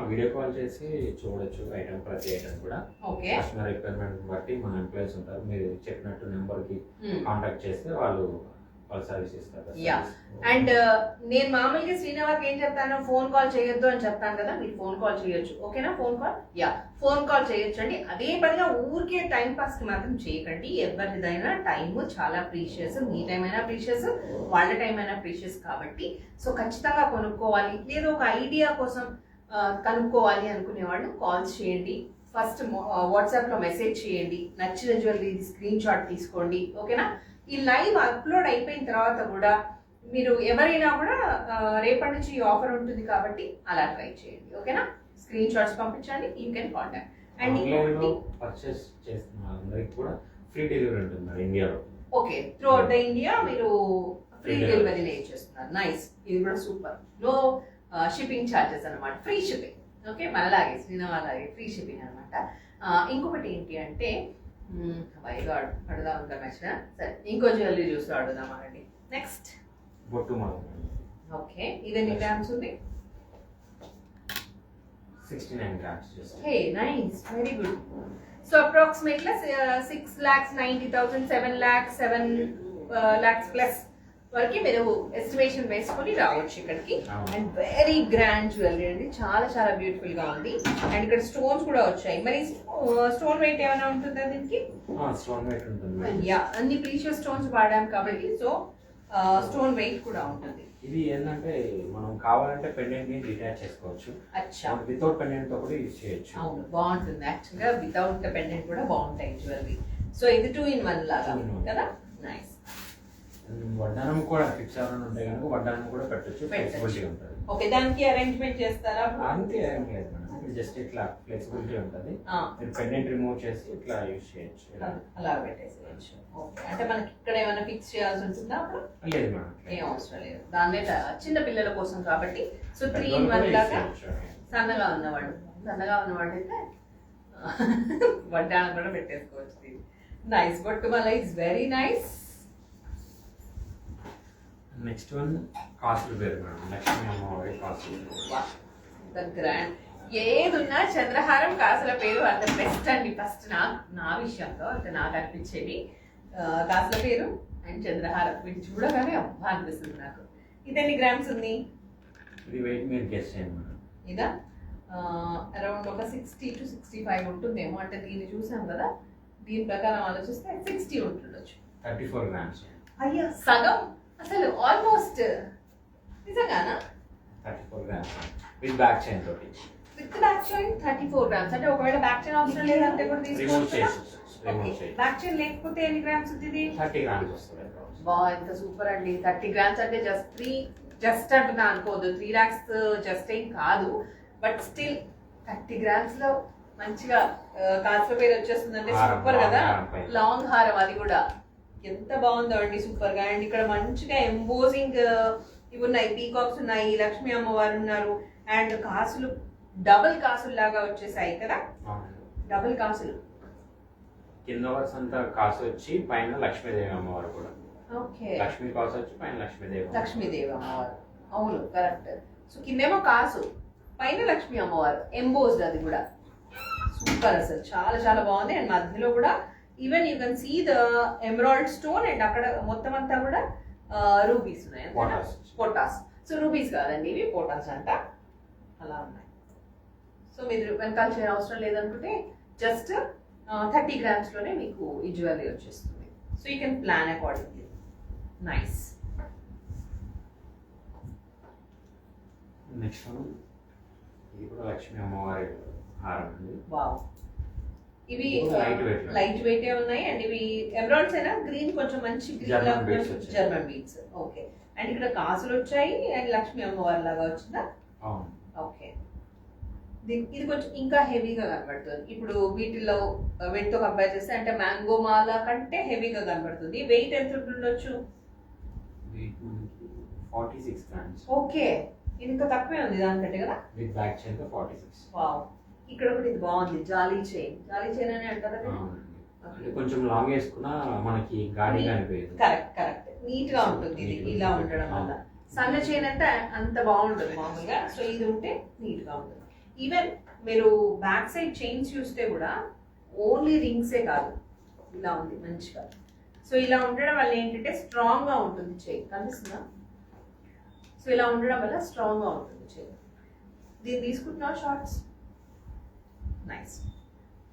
వీడియో కాల్ చేసి చూడొచ్చు ఐటమ్, ప్రతి ఐటమ్ కూడా. ఓకే, కస్టమర్ రిక్వైర్మెంట్ బట్టి మన ఎంప్లాయీస్ ఉంటారు, మీరు చెప్పినట్టు నెంబర్ కి కాంటాక్ట్ చేస్తే వాళ్ళు సర్వీస్ ఇస్తారు. యా, అండ్ నేను మామూలుగా శ్రీనివాస్కి ఏం చెప్తాను, ఫోన్ కాల్ చేయొద్దు అని చెప్తాను కదా, మీరు ఫోన్ కాల్ చేయొచ్చు. ఓకేనా? Phone call, yeah, phone call చేయొచ్చు అండి. అదే పనిగా ఊరికే టైం పాస్ కి మాత్రం చేయకండి. ఎవరిదైనా టైం చాలా ప్రీషియస్, మీ టైం అయినా ప్రీషియస్, వాళ్ళ టైం అయినా ప్రీషియస్ కాబట్టి సో ఖచ్చితంగా కొనుక్కోవాలి. లేదా ఒక ఐడియా కోసం కనుక్కోవాలి అనుకునే వాళ్ళు కాల్స్ చేయండి. ఫస్ట్ వాట్సాప్లో మెసేజ్ చేయండి, నచ్చిన జ్యువెలరీ స్క్రీన్ షాట్ తీసుకోండి. ఓకేనా? ఈ లైవ్ అప్లోడ్ అయిపోయిన తర్వాత కూడా మీరు ఎవరైనా కూడా రేపటి నుంచి ఈ ఆఫర్ ఉంటుంది కాబట్టి అలా ట్రై చేయండి. ఓకేనా? స్క్రీన్ షాట్స్ పంపించండి, యూ కెన్ కాంటాక్ట్. అండ్ ఇంకొకటి పర్చేస్ చేస్తున్న అందరికి కూడా ఫ్రీ డెలివరీ ఉంటుంది ఇండియాలో. Okay, through out the India మీరు ఫ్రీ డెలివరీలో ఇచ్చేస్తున్నారు. నైస్, ఇది కూడా సూపర్. నో షిప్పింగ్ ఛార్జెస్ అనమాట, ఫ్రీ షిప్పింగ్. ఓకే, మనలాగే శ్రీనవాలాగే ఫ్రీ షిప్పింగ్ అనమాట. ఇంకొకటి ఏంటి అంటే వైగా అడుగుదాం ఉంటాం నచ్చిన. సరే, ఇంకో జ్యువెలరీ చూస్తూ అడుగుదాం అండి. నెక్స్ట్ బొట్టు మాల. ఓకే, ఇది ఎన్ని గ్రామ్స్ ఉంది? 69 grams. Hey, nice, very good. So approximately 6,90,000, 7 lakhs plus వరకు మీరు ఎస్టిమేషన్ వేసుకొని రావచ్చు ఇక్కడికి. అండ్ వెరీ గ్రాండ్ జ్యువెలరీ అండి, చాలా చాలా బ్యూటిఫుల్ గా ఉంది. అండ్ ఇక్కడ స్టోన్స్ కూడా వచ్చాయి. మరి స్టోన్ వెయిట్ ఏమైనా ఉంటుందా దీనికి? స్టోన్ వెయిట్ ఉంటుంది. యా, అన్ని ప్రీషియస్ స్టోన్స్ వాడాం కాబట్టి సో స్టోన్ వెయిట్ కూడా ఉంటుంది. ఇది ఏంటంటే మనం కావాలంటే పెండెంట్ ని డిటాచ్ చేసుకోవచ్చు. అచ్చా, వితౌట్ పెండెంట్ తో కూడా యూజ్ చేయొచ్చు. అవును, బాగుంటుంది. యాక్చువల్గా వితౌట్ పెండెంట్ కూడా బాగుంటాయి జ్యువెలరీ. సో ఇది 2-in-1 లాగా కదా, నైస్. వడ్డానం కూడా ఫిక్స్ అవ్వడం ఉంటాయి కనుక వడ్డానం కూడా పెట్టొచ్చు, ఫ్లెక్సిబిలిటీ ఉంటుంది. ఓకే, దానికి అరేంజ్మెంట్ చేస్తారా? అంతే, ఏం లేదు మేడం, జస్ట్ ఇట్లా ఫ్లెక్సిబిలిటీ ఉంటుంది. మీరు పెండెంట్ రిమూవ్ చేసి ఇట్లా యూజ్ చేయొచ్చు, అలా పెట్టేసేయచ్చు. ఓకే, అంటే మనకి ఇక్కడ ఏమైనా ఫిక్స్ చేయాల్సి ఉంటుందా? అప్పుడు లేదు మేడం, ఏం అవసరం లేదు. దాని చిన్న పిల్లల కోసం కాబట్టి సో 3-in-1 లాగా. సన్నగా ఉన్నవాడు అయితే వడ్డానం కూడా పెట్టేసుకోవచ్చు. నైస్, బొట్టు మళ్ళీ it's very nice. Next one కాసులు పేరు మేడం, లక్ష్మీ అమ్మవారి కాసులు. గ్రాండ్, ఏదున్నా చంద్రహారం కాసుల పేరు అంత బెస్ట్ అండి. ఫస్ట్ నా విషయంలో అంటే నాకు అనిపించేది కాసుల పేరు అండ్ చంద్రహారం, వీటి చూడగానే అబ్బా అనిపిస్తుంది నాకు. ఇది ఎన్ని గ్రామ్స్ ఉంది? ఇది వెయిట్ మీరు గెస్ చేయండి మేడం. ఇదా అరౌండ్ ఒక 60 to 65 ఉంటుందేమో. అంటే దీన్ని చూసాం కదా, దీని ప్రకారం ఆలోచిస్తే 60 ఉంటుండొచ్చు. 34 grams. అయ్యా, సగం అసలు, ఆల్మోస్ట్. నిజంగానా? 34 grams విత్ బ్యాక్ చైన్ తోటి. With back chain 34 grams. అంటే ఒకవేళ బ్యాక్ చైన్ అవసరం లేదంటే కూడా తీసుకోవచ్చు. బ్యాక్ చైన్ లేకపోతే ఎన్ని గ్రామ్స్ ఉంటుంది? 30 grams వస్తుంది. బా, ఎంత సూపర్ అండి. 30 grams అంటే జస్ట్ అంటున్నా అనుకోవద్దు, 3 lakhs జస్ట్ ఏం కాదు. బట్ స్టిల్ 30 grams లో మంచిగా కాసుల పేరు వచ్చేస్తుందంటే సూపర్ కదా. లాంగ్ హారం, అది కూడా ఎంత బాగుందో అండి, సూపర్ గా. అండ్ ఇక్కడ మంచిగా ఎంబోజింగ్ ఇవి ఉన్నాయి, పీకాక్స్ ఉన్నాయి, లక్ష్మీ అమ్మవారు ఉన్నారు. అండ్ కాసులు డబుల్ కాసులు లాగా వచ్చేసాయి కదా, డబుల్ కాసులు. కింద వరుస అంతా కాసు వచ్చి పైన లక్ష్మీదేవి అమ్మవారు కూడా. ఓకే, లక్ష్మీ కాసు వచ్చి పైన లక్ష్మీదేవి అమ్మవారు. అవును, కరెక్ట్. సో కిందేమో కాసు, పైన లక్ష్మీ అమ్మవారు, ఎంబోజ్డ్, అది కూడా సూపర్. అసలు చాలా చాలా బాగుంది. అండ్ మధ్యలో కూడా even you can see the emerald stone and అక్కడ మొత్తం అంతా కూడా రూబీస్ ఉన్నాయి, పోటాస్. సో రూబీస్ కాదండి ఇవి, పోటాస్ అంట. అలా ఉన్నాయి. సో మీరు వెనకాల చేయని అవసరం లేదనుకుంటే జస్ట్ 30 grams లోనే మీకు ఈ జ్యువెలరీ వచ్చేస్తుంది. So you can plan accordingly. Nice. Next ఇది కూడా లక్ష్మీ అమ్మవారి హారం అండి. వావ్. ఇవి లైట్ వెయిట్ ఉన్నాయి అండ్ ఇవి ఎమరాల్డ్స్ అయినా గ్రీన్ కొంచెం మంచి green German beads. Okay. And ఇక్కడ కాసులు వచ్చాయి అండ్ లక్ష్మీ అమ్మవారి లాగా వచ్చిందా? ఓకే. ఇది కొంచెం ఇంకా హెవీగా కనబడుతుంది. ఇప్పుడు వీటిలో వెయిట్తో కంపేర్ చేస్తే అంటే మ్యాంగో మాల కంటే హెవీగా కనబడుతుంది. వెయిట్ ఎంత ఉండొచ్చు? 46 grams. ఓకే. ఇది ఇంకా తక్కువే ఉంది దానికంటే కదా? With back chain 46. వావ్. ఇక్కడ కూడా ఇది బాగుంది, జాలీ చైన్. జాలీ చైన్ అని అంటారా? అంటే కొంచెం లాంగ్ వేసుకున్నా మనకి గాడిగా అనిపించదు. కరెక్ట్ నీట్ గా ఉంటుంది ఇది ఇలా ఉండడం వల్ల. సన్న చైన్ అంటే అంత బాగుంటుంది మామూలుగా. సో ఇది ఉంటే నీట్ గా ఉంటుంది. ఈవెన్ మీరు బ్యాక్ సైడ్ చైన్స్ చూస్తే కూడా ఓన్లీ రింగ్సే కాదు, ఇలా ఉంది మంచిగా. సో ఇలా ఉండడం వల్ల ఏంటంటే స్ట్రాంగ్ గా ఉంటుంది చైన్. కనిపిస్తుందా? సో ఇలా ఉండడం వల్ల స్ట్రాంగ్ గా ఉంటుంది చైన్. దీన్ని తీసుకుంటున్నా shorts. Nice,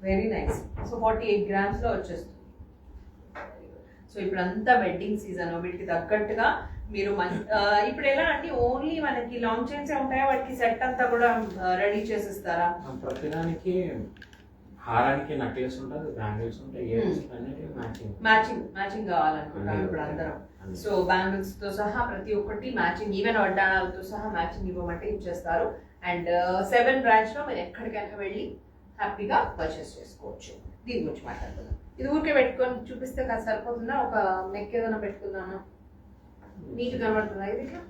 very nice. So 48 grams లో వచ్చేస్తుంది. సో ఇప్పుడు అంతా వెడ్డింగ్ సీజన్, వీటికి తగ్గట్టుగా మీరు ఇప్పుడు ఎలా అండి ఓన్లీ మనకి లాంగ్ చైన్స్ ఉంటాయా, వాటికి సెట్ అంతా కూడా రెడీ చేసిస్తారా? ప్రతిదానికి హారానికి నెక్లెస్ ఉంటుంది, బ్యాంగిల్స్ ఉంటాయి, ఇయర్స్ అన్నిటి మ్యాచింగ్ కావాలనుకుంటాం ఇప్పుడు అందరం. సో బ్యాంగిల్స్ తో సహా ప్రతి ఒక్కటి మ్యాచింగ్, ఈవెన్ వడ్డాణాలతో సహా మ్యాచింగ్ ఇవ్వమంటే ఇచ్చేస్తారు. అండ్ 7 branch లో మీరు ఎక్కడికైనా వెళ్ళి హ్యాపీగా పర్చేస్ చేసుకోవచ్చు. దీని గురించి మాట్లాడుతున్నాం. ఇది ఊరికే పెట్టుకొని చూపిస్తే కాస్త సరిపోతుందా? ఒక నెక్ ఏదైనా పెట్టుకుందామా? నీట్ కనబడుతుందా ఇది? ఇట్లా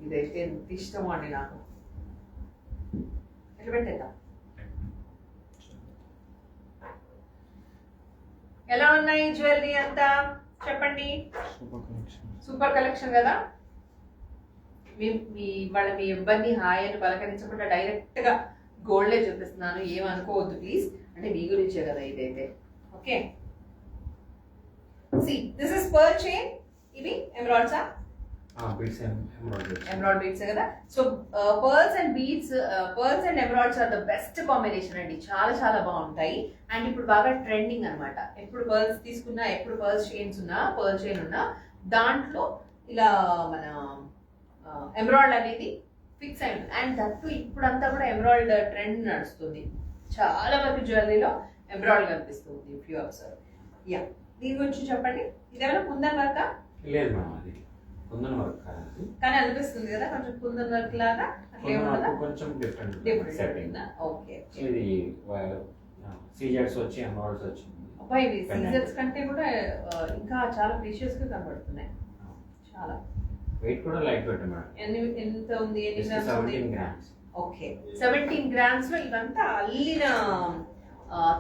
ఇదైతే ఎంత ఇష్టం అండి నాకు. ఎట్లా పెట్టేద్దా? ఎలా ఉన్నాయి జ్యువెలరీ అంతా చెప్పండి. సూపర్ కలెక్షన్ కదా. వాళ్ళ మీ ఇబ్బంది హాయ్ అని పలకరించకుండా డైరెక్ట్ గా గోల్డే చూపిస్తున్నాను, ఏమనుకోవద్దు ప్లీజ్. అంటే మీ గురించే కదా ఇదైతే. Okay. See this is pearl chain. ఇవి ఎమరాల్డ్సా? ఎమరాల్డ్ బీడ్స్ కదా. So pearls and beads, pearls and emeralds are the best combination అండి. చాలా చాలా బాగుంటాయి. అండ్ ఇప్పుడు బాగా ట్రెండింగ్ అనమాట. ఎప్పుడు పర్ల్స్ తీసుకున్నా, ఎప్పుడు పర్ల్స్ చైన్స్ ఉన్నా, పర్ల్ చైన్ ఉన్నా దాంట్లో ఇలా మన ఎమరాల్డ్ అనేది ఫిక్స్ అయి ఉంటుంది. అండ్ దట్టు ఇప్పుడంతా కూడా ఎమరాల్డ్ ట్రెండ్ నడుస్తుంది. చాలా వరకు జ్యువెలరీలో ఎమరాల్డ్ కనిపిస్తుంది. If you observe. యా, దీని గురించి చెప్పండి. ఇదేమైనా కుందన్ వర్క్? లేదు మేడం, అది కుందన్ వర్క్ కాదు, కానీ అనిపిస్తుంది కదా కొంచెం కుందన్ వర్క్ లాగా. కొంచెం డిఫరెంట్. ఓకే. ఇది సీజర్స్ వచ్చి ఎమరాల్డ్స్ వచ్చింది. అబ్బాయి ఇవి సీజర్స్ కంటే కూడా ఇంకా చాలా ప్రీషియస్ గా కనబడుతున్నాయి. చాలా వెయిట్ కూడా లైట్ వెయిట్ మేడం. ఎంత ఉంది? ఎన్ని గ్రామ్స్? 17 grams. ఓకే. 17 grams లో ఇవంతా అల్లిన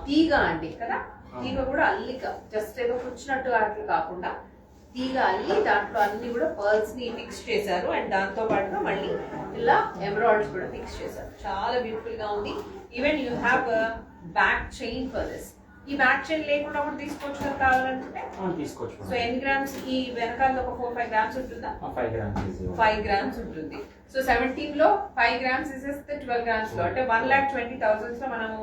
తీగ అండి కదా. తీగ కూడా అల్లిక, జస్ట్ ఏదో కూర్చున్నట్టు అట్లా కాకుండా తీగ అల్లి దాంట్లో అన్ని కూడా పర్ల్స్ ని ఫిక్స్ చేశారు. అండ్ దాంతో పాటుగా మళ్ళీ ఇలా ఎమరాల్డ్స్ కూడా ఫిక్స్ చేశారు. చాలా బ్యూటిఫుల్ గా ఉంది. Even you have back chain for this. ఈ బ్యాక్ చైన్ లేకుండా కూడా తీసుకోవచ్చు కదా కావాలంటే? తీసుకోవచ్చు. సో ఎన్ని గ్రామ్స్? ఈ వెనకాల ఒక 4-5 grams ఉంటుందా? 5 grams. 5 grams ఉంటుంది. సో 17 లో 5 grams ఇసేస్తే 12 grams లో అంటే 1,20,000 లో మనము,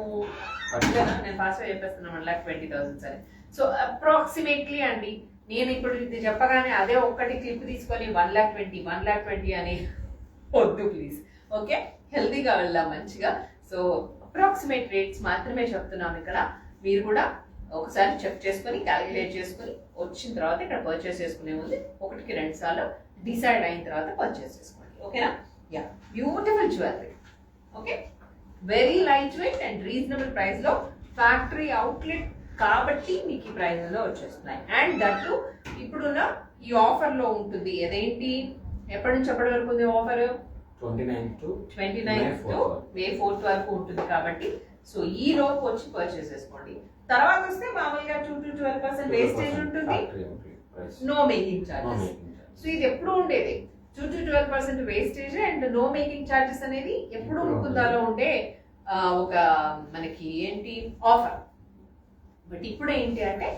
నేను ఫాస్ట్ గా చెప్పేస్తున్నాను 1,20,000 సరే. సో అప్రాక్సిమేట్లీ అండి, నేను ఇప్పుడు ఇది చెప్పగానే అదే ఒక్కటి క్లిప్ తీసుకొని 1,20,000 అని వద్దు ప్లీజ్. ఓకే, హెల్తీగా వెళ్దాం మంచిగా. సో అప్రాక్సిమేట్ రేట్స్ మాత్రమే చెప్తున్నాను ఇక్కడ. మీరు కూడా ఒకసారి చెక్ చేసుకొని క్యాలిక్యులేట్ చేసుకొని వచ్చిన తర్వాత ఇక్కడ పర్చేస్ చేసుకునే ముందు 1-2 సార్లు డిసైడ్ అయిన తర్వాత పర్చేస్ చేసుకోండి. ఓకేనా? Yeah, beautiful jewellery. Okay, very light weight and reasonable price లో ఫ్యాక్టరీ అవుట్లెట్ కాబట్టి మీకు ఈ ప్రైస్ లో వచ్చేస్తున్నాయి. అండ్ దట్టు ఇప్పుడున్న ఈ ఆఫర్ లో ఉంటుంది. అదేంటి, ఎప్పటి నుంచి ఎప్పటి వరకు ఉంది ఆఫర్? 29 to May 4th వరకు ఉంటుంది కాబట్టి సో ఈ లోపు వచ్చి పర్చేస్ చేసుకోండి. తర్వాత వస్తే మామూలుగా 2 to 12% వేస్టేజ్ ఉంటుంది, నో మేకింగ్ చార్జెస్. సో ఇది ఎప్పుడు ఉండేది 2 to 12% wastage and no making charges అనేది ఎప్పుడు ముకుందాలో ఉండే ఒక మనకి ఏంటి ఆఫర్. బట్ ఇప్పుడు ఏంటి అంటే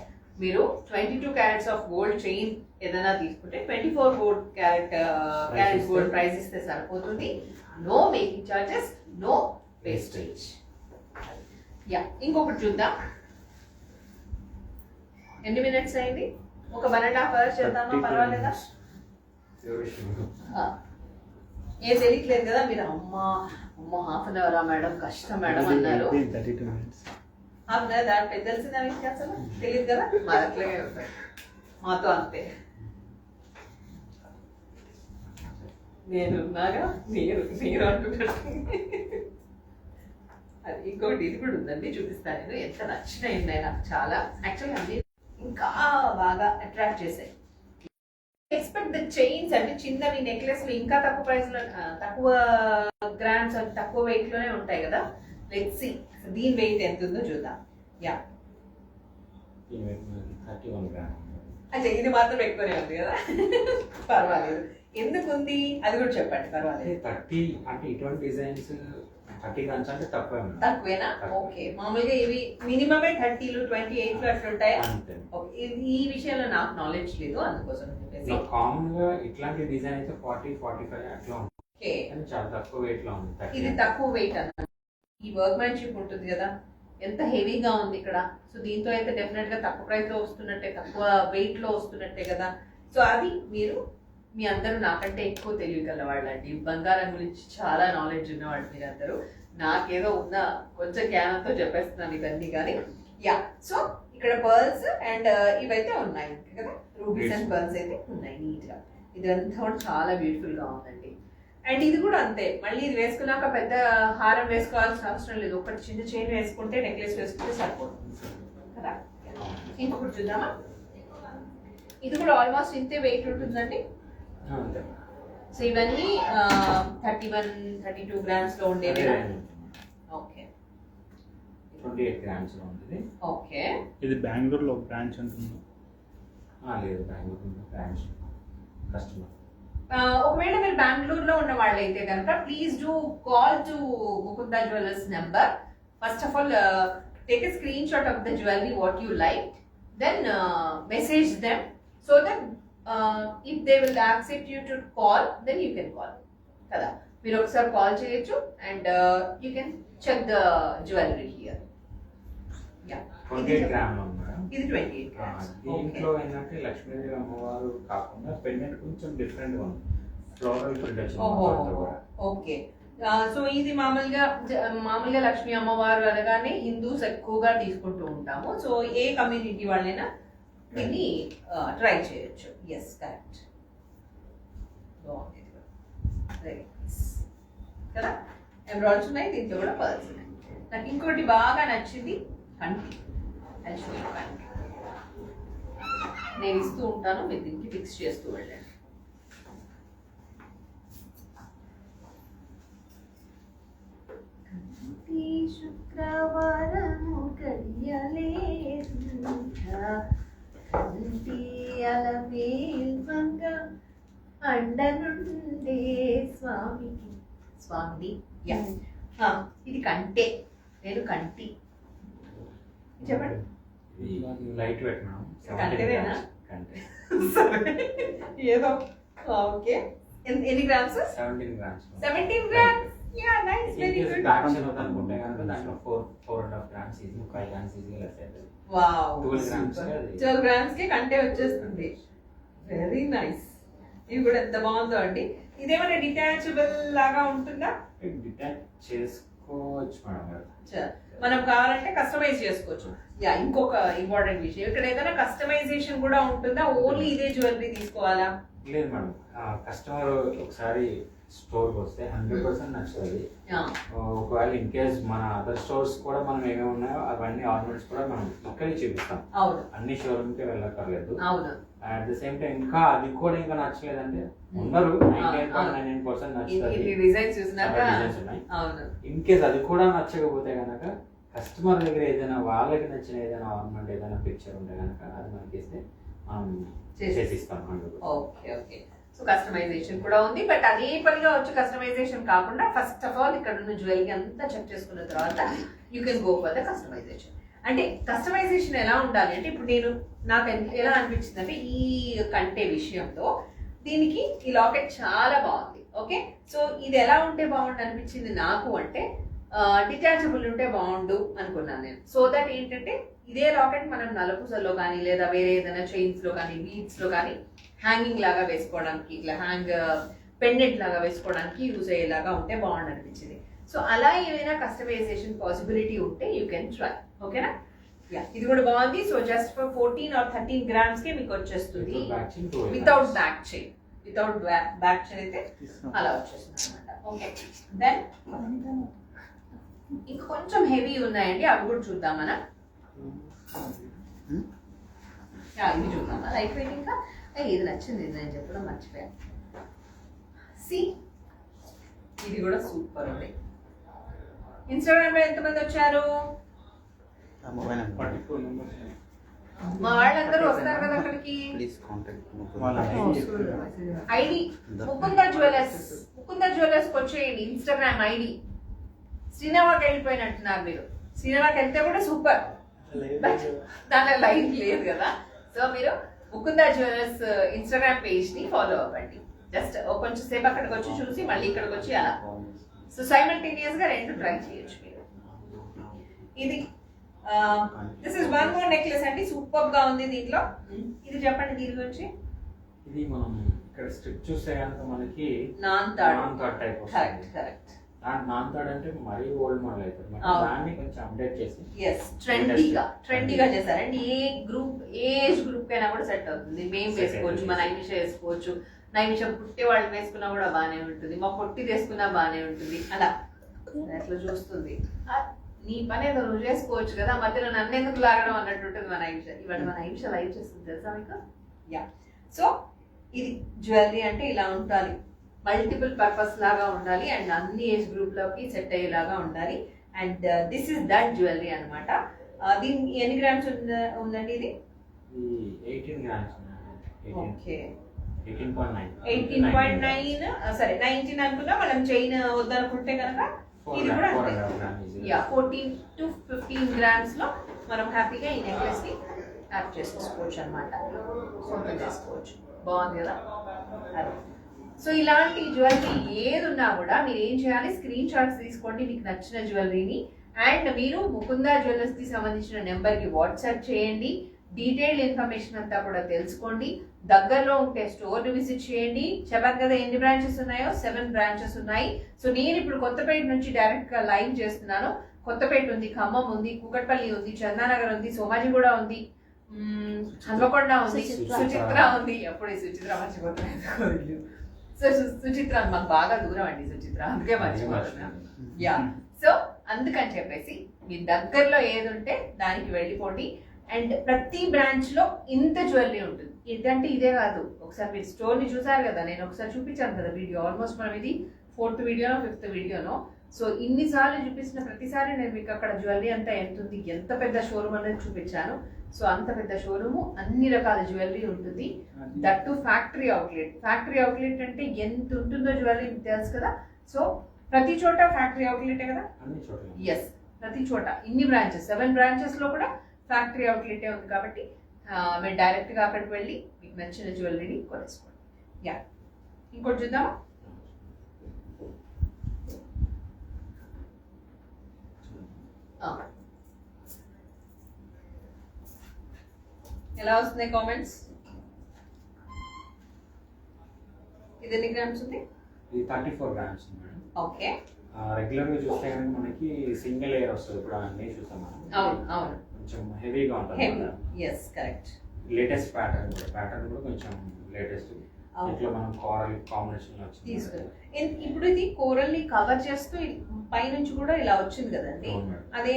మీరు 22 క్యారెట్స్ ఆఫ్ గోల్డ్ చైన్ ఏదైనా తీసుకుంటే 24 క్యారెట్ గోల్డ్ ప్రైస్ ఇస్తే సరిపోతుంది. No making charges, no wastage. Ya, ఇంకొకటి చూద్దాం. ఎన్ని మినిట్స్ అయింది? ఒక 1.5 hours చేద్దామా? పర్వాలేదా? ఏం తెలియట్లేదు కదా మీరు? అమ్మ హాఫ్ అన్ అవరా మేడం, కష్టం మేడం అన్నారు. 32 minutes. హాఫ్ అన్ అవర్ దాంట్లో తెలిసిందా మీకు? అసలు తెలియదు కదా, మా అట్లనే ఉంటాయి, మాతో అంతే. నేనున్నాగా మీరు అంటున్నట్టు. అది ఇంకోటి ఇది కూడా ఉందండి, చూపిస్తాను. నేను ఎంత నచ్చినాయి నాకు చాలా. యాక్చువల్లీ అన్ని ఇంకా బాగా అట్రాక్ట్ చేశాయి. ఎక్స్పెక్ట్ ద చైన్స్ అంటే చిన్నవి నెక్లెస్లు ఇంకా తక్కువ ప్రైస్ లో, తక్కువ గ్రామ్స్, తక్కువ వెయిట్ లోనే ఉంటాయి కదా. లెట్స్ సీ దీని వెయిట్ ఎంత ఉందో చూద్దాం. Yeah, 31 grams. అంటే ఇది మాత్రం ఎక్కువనే ఉంది కదా. పర్వాలేదు. ఎందుకు ఉంది అది కూడా చెప్పండి, పర్వాలేదు. 30 అంటే ఇటువంటి డిజైన్స్ 30 grams అంటే తక్కువే ఉంది. తక్కువేనా? ఓకే. మామూలుగా ఇవి మినిమమే 30లు 28లు అట్లా ఉంటాయా? అంతే. ఈ విషయంలో నాకు నాలెడ్జ్ లేదు, అందుకోసం చెప్పేసి. కామన్ గా ఇట్లాంటి డిజైన్ అయితే 40-45 అట్లా ఉంటుంది. ఓకే, కానీ చాలా తక్కువ వెయిట్ లో ఉంది. ఇది తక్కువ వెయిట్ అన్నమాట. ఈ వర్క్మెన్షిప్ ఉంటుంది కదా, ఎంత హెవీగా ఉంది ఇక్కడ. సో దీంతో అయితే డెఫినెట్ గా తక్కువ ప్రైస్ లో వస్తున్నట్టే, తక్కువ వెయిట్ లో వస్తున్నట్టే కదా. సో అది మీరు మీ అందరూ నాకంటే ఎక్కువ తెలియగల వాళ్ళండి. బంగారం గురించి చాలా నాలెడ్జ్ ఉన్నవాళ్ళు మీరందరూ. నాకేదో ఉన్న కొంచెం జ్ఞానంతో చెప్పేస్తున్నాను ఇవన్నీ. కానీ యా, సో ఇక్కడ పర్ల్స్ అండ్ ఇవైతే ఉన్నాయి కదా, రూబీస్ అండ్ పర్ల్స్ అయితే ఉన్నాయి నీట్ గా. ఇదంతా కూడా చాలా బ్యూటిఫుల్ గా ఉందండి. అండ్ ఇది కూడా అంతే, మళ్ళీ ఇది వేసుకున్నాక పెద్ద హారం వేసుకోవాల్సిన అవసరం లేదు. ఒకటి చిన్న చైన్ వేసుకుంటే, నెక్లెస్ వేసుకుంటే సరిపోతుంది కదా. ఇంకొకటి చూద్దామా? ఇది కూడా ఆల్మోస్ట్ ఇంతే వెయిట్ ఉంటుందండి. అంతే. సో ఇవన్నీ 31-32 గ్రామ్స్ లో ఉండేవి. ఓకే, 28 grams లో ఉంది. ఓకే. ఇది బెంగళూరులో బ్రాంచ్ ఉంటుంది. లేదు, బెంగళూరు బ్రాంచ్ కస్టమర్. ఒకవేళ మీరు బెంగళూరులో ఉన్న వాళ్ళైతే కనుక please do call to Mukunda jewellers number. First of all take a screenshot of the jewellery what you like, then message them so that if they will accept you to call, then you can call కదా. మీరు ఒకసారి కాల్ చేయొచ్చు and you can check the jewellery here. Ya, 28 grams లో ఉంది మేడం. ఇది 28 దీంట్లో ఏంటంటే లక్ష్మీదేవి అమ్మవారు కాకుండా పెండెంట్ కొంచెం డిఫరెంట్ గా ఉంది. ఫ్లోరల్ ప్రింట్ వచ్చింది. ఓకే. సో ఇది మామూలుగా లక్ష్మీ అమ్మవారు అనగానే హిందూస్ ఎక్కువగా తీసుకుంటూ ఉంటాము. సో ఏ కమ్యూనిటీ వాళ్ళైనా దీన్ని ట్రై చేయొచ్చు. Yes, correct. బాగుంది కదా. ఎంబ్రాయిడరీస్ ఉన్నాయి, దీంట్లో కూడా పర్ల్స్ ఉన్నాయి. నాకు ఇంకోటి బాగా నచ్చింది కంటి. నేను ఇస్తూ ఉంటాను, మీరు దీనికి ఫిక్స్ చేస్తూ వెళ్ళండి. శుక్రవారము అండనుండే స్వామిని. ఇది కంటే, నేను కంటి. చెప్పండి. Light weight madam. కంటేనా? కంటే. ఏదో ఓకే. ఎన్ని grams? 17 grams. 17 grams. Yeah, nice, very good. Back side అనుకుంటే కనుక దాంట్లో 4.5 grams ఈజీ, 5 grams ఈజీగా లెస్ అవుతుంది. Wow, 12 grams. 12 grams కి కంటే వచ్చేస్తుంది. Very nice. ఇది కూడా ఎంత బాగుందో అండి. ఇదేమైనా డిటాచబుల్ లాగా ఉంటుందా? డిటాచ్ చేసుకోవచ్చు మేడం గారు. మనం కావాలంటే కస్టమైజ్ చేసుకోవచ్చు. యా, ఇంకొక ఇంపార్టెంట్ విషయం, ఇక్కడ ఏదైనా కస్టమైజేషన్ కూడా ఉంటుందా? ఓన్లీ ఇదే జ్యువెలరీ తీసుకోవాలా? లేదు మేడం, కస్టమర్ ఒకసారి స్టోర్కి వస్తే 100% నచ్చుతుంది. ఒకవేళ ఇన్ కేస్ మన అదర్ స్టోర్స్ కూడా మనం ఏమేమి ఉన్నాయో అవన్నీ ఆర్నమెంట్స్ కూడా మనం ఇక్కడే చూపిస్తాం. అవును, అన్ని షోరూమ్కి వెళ్ళక్కర్లేదు. అవును. అట్ ద సేమ్ టైం ఇంకా అది కూడా ఇంకా నచ్చలేదంటే ఉన్నారు 99% నచ్చుతుంది. డిజైన్స్ చూసినాక ఉన్నాయి. అవును. ఇన్ కేస్ అది కూడా నచ్చకపోతే కనుక కస్టమర్ దగ్గర ఏదైనా వాళ్ళకి నచ్చిన ఏదైనా ఆర్నమెంట్ ఏదైనా పిక్చర్ ఉంటే కనుక అది మనకి ఇస్తే మనం చేసిస్తాం. Okay, okay. సో కస్టమైజేషన్ కూడా ఉంది. బట్ అదే పనిగా వచ్చి కస్టమైజేషన్ కాకుండా ఫస్ట్ ఆఫ్ ఆల్ ఇక్కడ ఉన్న జ్యువెలరీ అంతా చెక్ చేసుకున్న తర్వాత you can go for the customization. అంటే కస్టమైజేషన్ ఎలా ఉండాలి అంటే ఇప్పుడు నాకు ఎలా అనిపించింది అంటే ఈ కంటే విషయంలో దీనికి ఈ లాకెట్ చాలా బాగుంది. ఓకే, సో ఇది ఎలా ఉంటే బాగుండు అనిపించింది నాకు అంటే డిటాచబుల్ ఉంటే బాగుండు అనుకున్నాను నేను. సో దట్ ఏంటంటే ఇదే లాకెట్ మనం నలుపూసల్లో కానీ లేదా వేరే ఏదైనా చైన్స్ లో కానీ బీడ్స్ లో కానీ హ్యాంగింగ్ లాగా వేసుకోవడానికి ఇట్లా పెండెంట్ లాగా వేసుకోవడానికి యూజ్ అయ్యేలాగా ఉంటే బాగుండు అనిపించింది. సో అలా ఏమైనా కస్టమైజేషన్ పాసిబిలిటీ ఉంటే యూ కెన్ ట్రై. ఓకేనా? యా, ఇది కూడా బాగుంది. So just for 14 or 13 grams కే మీకు వచ్చేస్తుంది without back chain. Without back chain అయితే అలా వచ్చేస్తుంది అనమాట. ఓకే, దెన్ ఇంకా కొంచెం హెవీ ఉన్నాయండి, అవి కూడా చూద్దాం మనం. ఇవి చూద్దాం లైట్ వెయిట్. ఇంకా ఇది నచ్చింది, ఇది నేను చెప్పడం మర్చిపోయాను. సి, ఇది కూడా సూపర్ ఉంది. ఇన్స్టాగ్రామ్ లో ఎంతమంది వచ్చారు? మా వాళ్ళందరూ వస్తారు కదా అక్కడికి. ఐడి ముకుంద జ్యువెలర్స్ వచ్చేయండి. Instagram ID. సినిమాకి వెళ్ళిపోయినట్టున్నారు మీరు. సినిమాకి వెళ్తే కూడా సూపర్, దాంట్లో లైవ్ లేదు కదా. సో మీరు ముకుంద జ్యువెలర్స్ ఇన్స్టాగ్రామ్ పేజ్ ని ఫాలో అవ్వండి. జస్ట్ కొంచెం సేపు అక్కడికి వచ్చి చూసి మళ్ళీ ఇక్కడికి వచ్చి అలా. సో సైమల్టేనియస్ గా రెండు ట్రై చేయొచ్చు మీరు. ఇది this is one more necklace అండి, సూపర్ గా ఉంది దీంట్లో. ఇది చెప్పండి దీని గురించి. ఇది మనం ఇక్కడ స్ట్రిప్ చూస్తే కనుక మనకి నాన్ తాడ్ టైప్ కరెక్ట్ కరెక్ట్. నాన్ తాడ్ అంటే మరీ ఓల్డ్ మోడల్ అవుతుంది, దాన్ని కొంచెం అప్డేట్ చేసి ట్రెండీగా చేశారండి. ఏ ఏజ్ గ్రూప్ కైనా కూడా సెట్ అవుతుంది. మేము వేసుకోవచ్చు, మా నైమిష వేసుకోవచ్చు, నైమిష పుట్టే వాళ్ళు వేసుకున్నా కూడా బాగానే ఉంటుంది, మా పొట్టి వేసుకున్నా బాగానే ఉంటుంది. అలా అట్లా చూస్తుంది. నీ పని ఏదో నువ్వు చేసుకోవచ్చు కదా, మధ్యలో నన్ను ఎందుకు లాగడం అన్నట్టు ఉంటుంది మన నైమిష. ఇవాళ మన నైమిష లైవ్ చేస్తుంది తెలుసా మీకు? యా, సో ఇది జ్యువెలరీ అంటే ఇలా ఉండాలి, మల్టిపుల్ పర్పస్ లాగా ఉండాలి అండ్ అన్ని ఏజ్ గ్రూప్ లోకి సెట్ అయ్యేలాగా ఉండాలి. And this is that jewellery అనమాట. దీని ఎన్ని గ్రామ్స్ ఉందండి ఇది? 18 grams. ఓకే, 18.9. సరే 19 అనుకున్నా. మనం చైన్ వద్దనుకుంటే కనుక ఇది కూడా 14 to 15 grams లో మనం హ్యాపీగా ఈ నెక్లెస్ ని యాడ్ చేసుకోవచ్చు అనమాట. సొంతం చేసుకోవచ్చు. బాగుంది కదా? అదే. సో ఇలాంటి జ్యువెలరీ ఏది ఉన్నా కూడా మీరు ఏం చేయాలి, స్క్రీన్ షాట్స్ తీసుకోండి మీకు నచ్చిన జ్యువెలరీని. అండ్ మీరు ముకుంద జ్యువెలర్స్ కి సంబంధించిన నెంబర్ కి వాట్సాప్ చేయండి. డీటెయిల్డ్ ఇన్ఫర్మేషన్ అంతా కూడా తెలుసుకోండి. దగ్గరలో ఉంటే స్టోర్ ని విజిట్ చేయండి. చెప్పాను కదా ఎన్ని బ్రాంచెస్ ఉన్నాయో, 7 బ్రాంచెస్ ఉన్నాయి. సో నేను ఇప్పుడు కొత్తపేట నుంచి డైరెక్ట్ గా లైవ్ చేస్తున్నాను. కొత్తపేట ఉంది, ఖమ్మం ఉంది, కూకట్పల్లి ఉంది, చందానగర్ ఉంది, సోమాజిగూడ ఉంది, హన్మకొండ ఉంది, సుచిత్ర ఉంది. ఎప్పుడు ఈ సుచిత్ర మర్చిపోతున్నాను. సో సుచిత్ర మాకు బాగా దూరం అండి సుచిత్ర, అందుకే మర్చిపోతున్నాను. యా, సో అందుకని చెప్పేసి మీ దగ్గరలో ఏది ఉంటే దానికి వెళ్ళిపోండి. అండ్ ప్రతి బ్రాంచ్ లో ఇంత జ్యువెలరీ ఉంటుంది. ఇదంటే ఇదే కాదు, ఒకసారి మీరు స్టోర్ ని చూసారు కదా, నేను ఒకసారి చూపించాను కదా వీడియో. ఆల్మోస్ట్ మనం ఇది 4th వీడియోనో 5th వీడియోనో. సో ఇన్నిసార్లు చూపించిన ప్రతిసారి నేను మీకు అక్కడ జ్యువెలరీ అంతా ఎంత ఉంది, ఎంత పెద్ద షోరూమ్ అనేది చూపించాను. సో అంత పెద్ద షోరూమ్, అన్ని రకాల జ్యువెలరీ ఉంటుంది. That to factory outlet. Factory outlet అంటే ఎంత ఉంటుందో జ్యువెలరీ మీకు తెలుసు కదా. సో ప్రతి చోట ఫ్యాక్టరీ అవుట్లెటే కదా. ఎస్, ప్రతి చోట ఇన్ని బ్రాంచెస్, 7 బ్రాంచెస్ లో కూడా ఫ్యాక్టరీ అవుట్లెటే ఉంది. కాబట్టి మీరు డైరెక్ట్ గా అక్కడికి వెళ్ళి మీకు నచ్చిన జ్యువెలరీని కొనేసుకోండి. యా, ఇంకోటి చూద్దామా? ఎలా వస్తున్నాయి కామెంట్స్? ఇది ఎన్ని గ్రామ్స్ ఉంది? ఇది 34 grams మేడం. ఓకే, రెగ్యులర్ గా చూస్తే కనుక మనకి సింగిల్ లేయర్ వస్తుంది. ఇప్పుడు అన్నీ చూస్తాం మనం. అవును అవును, కొంచెం హెవీగా ఉంటుంది. Yes correct. లేటెస్ట్ ప్యాటర్న్ కూడా కొంచెం లేటెస్ట్. ఇట్లా మనం కోరల్ కాంబినేషన్ లో వచ్చింది. ఇప్పుడు ఇది కోరల్ ని కవర్ చేస్తూ పైనుంచి కూడా ఇలా వచ్చింది కదండి. అదే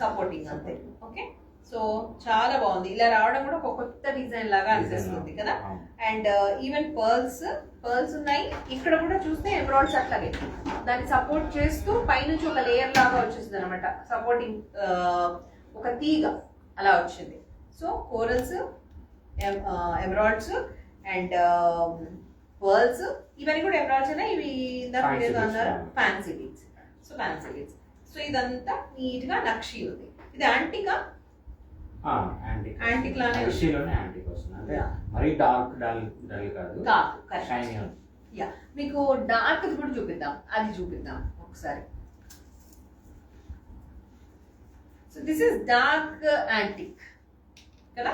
సపోర్టింగ్ అంతే. ఓకే, సో చాలా బాగుంది. ఇలా రావడం కూడా ఒక కొత్త డిజైన్ లాగా అనిపిస్తుంది కదా. అండ్ ఈవెన్ పర్ల్స్ ఉన్నాయి. ఇక్కడ కూడా చూస్తే ఎమరాల్డ్స్ అట్లాగే దాన్ని సపోర్ట్ చేస్తూ పైనుంచి ఒక లేయర్ లాగా వచ్చేసింది అనమాట. సపోర్టింగ్ ఒక తీగ అలా వచ్చింది. So corals, emeralds and pearls ఇవన్నీ కూడా ఎమరాల్డ్స్ అయినా ఇవి ఇందాక Fancy ఏదో beads, అన్నారు yeah. Fancy beads. So fancy beads. So ఇదంతా నీట్ గా నక్షి ఉంది. ఇది యాంటికా యాంటిక్ లానే ఉంది. నక్షిలోనే యాంటిక్ వస్తుంది అంటే Yeah. మరీ డార్క్ డల్ కాదు, కాదు కరెక్ట్. షైనీ ఉంది. యా మీకు డార్క్ కూడా చూపిద్దాం, అది చూపిద్దాం ఒకసారి. So this is dark antique కదా,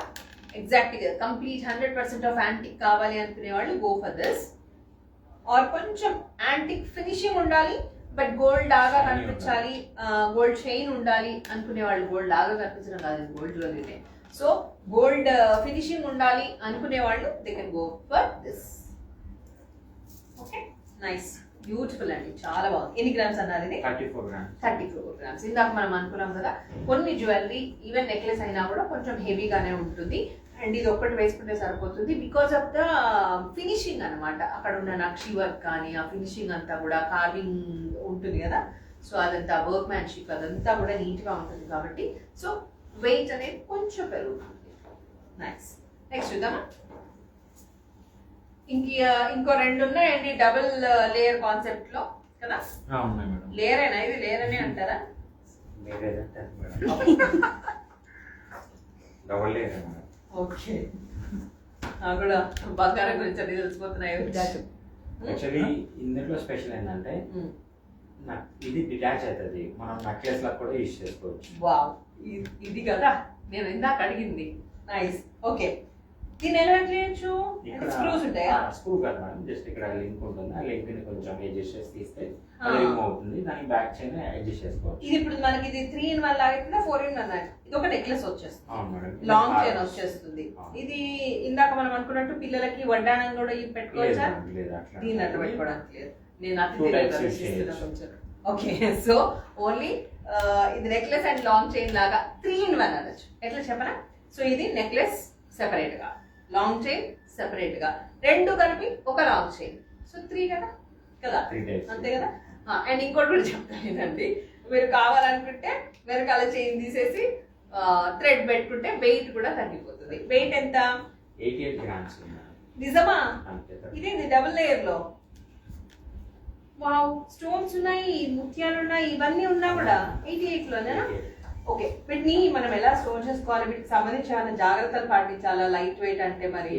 ఎగ్జాక్ట్ గా కంప్లీట్ 100% ఆఫ్ యాంటిక్ కావాలి అనుకునే వాళ్ళు గో ఫర్ దిస్. ఆర్ కొంచెం యాంటిక్ ఫినిషింగ్ ఉండాలి బట్ గోల్డ్ లాగా Shiny కనిపించాలి, గోల్డ్ చైన్ ఉండాలి అనుకునే వాళ్ళు, గోల్డ్ లాగా కనిపించడం కాదు, గోల్డ్ జ్యువెలరీనే. సో గోల్డ్ ఫినిషింగ్ ఉండాలి అనుకునే వాళ్ళు they can go for this. Okay nice beautiful అండి, చాలా బాగుంది. ఎన్ని గ్రామ్స్ అన్నారు ఇది? 34 grams. 34 గ్రామ్స్. ఇందాక మనం అనుకున్నాం కదా కొన్ని జ్యువెలరీ ఈవెన్ నెక్లెస్ అయినా కూడా కొంచెం హెవీగానే ఉంటుంది. అండ్ ఇది ఒక్కటి వేసుకుంటే సరిపోతుంది బికాస్ ఆఫ్ ద ఫినిషింగ్ అనమాట. అక్కడ ఉన్న నక్షి వర్క్ కానీ ఆ ఫినిషింగ్ అంతా కూడా కార్వింగ్ ఉంటుంది కదా, సో అదంతా వర్క్ మ్యాన్షిప్ అదంతా కూడా నీట్గా ఉంటుంది కాబట్టి సో వెయిట్ అనేది కొంచెం పెరుగుతుంది. నైస్. నెక్స్ట్ చూద్దామా? ఇంకో రెండు ఉన్నాయండి డబుల్ లేయర్ కాన్సెప్ట్ లో కదా. ఉన్నాయి మేడం. లేయర్ అయినా ఇది లేయర్ అనే అంటారా? Double layer madam. ఓకే నాకు కూడా బంగారం గురించి అన్ని తెలిసిపోతున్నాయి. యాక్చువల్లీ ఇందులో స్పెషల్ ఏంటంటే ఇది డిటాచ్ అవుతుంది, మనం నెక్లెస్ లా కూడా యూజ్ చేసుకోవచ్చు. వావ్, ఇది కదా నేను ఇందాక అడిగింది. నైస్. ఓకే దీన్ని ఎలా చేయొచ్చు? స్క్రూస్ ఉంటాయా? స్క్రూ కాదు మేడం, జస్ట్ ఇక్కడ లింక్ ఉంటుంది, ఆ లింక్ ని కొంచెం అడ్జస్ట్ చేసి తీస్తే అది రిమూవ్ అవుతుంది, దానికి బ్యాక్ చైన్ అడ్జస్ట్ చేసుకోవచ్చు. ఇది ఇప్పుడు మనకి ఇది 3-in-1 లాగా 4-in-1 ఇది ఒక నెక్లెస్ వచ్చేస్తుంది, అవును మేడం. లాంగ్ చైన్ వచ్చేస్తుంది. ఇది ఇందాక మనం అనుకున్నట్టు పిల్లలకి వడ్డానం కూడా ఇది పెట్టుకోవచ్చా? దీన్ని అట్లా పెట్టుకోవడానికి లేదు, నేను అతి. ఓకే సో ఓన్లీ ఇది నెక్లెస్ అండ్ లాంగ్ చైన్ లాగా 3-in-1 అనొచ్చు. ఎట్లా చెప్పనా? సో ఇది నెక్లెస్ సెపరేట్ గా, లాంగ్ చైన్ సెపరేట్ గా, రెండు కలిపి ఒక లాంగ్ చైన్. సో 3 కదా కదా, అంతే కదా. అండ్ ఇంకోటి కూడా చెప్తాను ఏంటంటే, మీరు కావాలనుకుంటే వెనకాల చైన్ తీసేసి థ్రెడ్ పెట్టుకుంటే వెయిట్ కూడా తగ్గిపోతుంది. వెయిట్ ఎంత? 88 grams. నిజమా? ఇదేంది డబుల్ లేయర్ లో? వావ్, స్టోన్స్ ఉన్నాయి, ముత్యాలు ఉన్నాయి, ఇవన్నీ ఉన్నా కూడా 88 లోనేనా? ఓకే, వీటిని మనం ఎలా స్టోర్ చేసుకోవాలి, వీటికి సంబంధించి ఏమైనా జాగ్రత్తలు పాటించాలా? లైట్ వెయిట్ అంటే మరి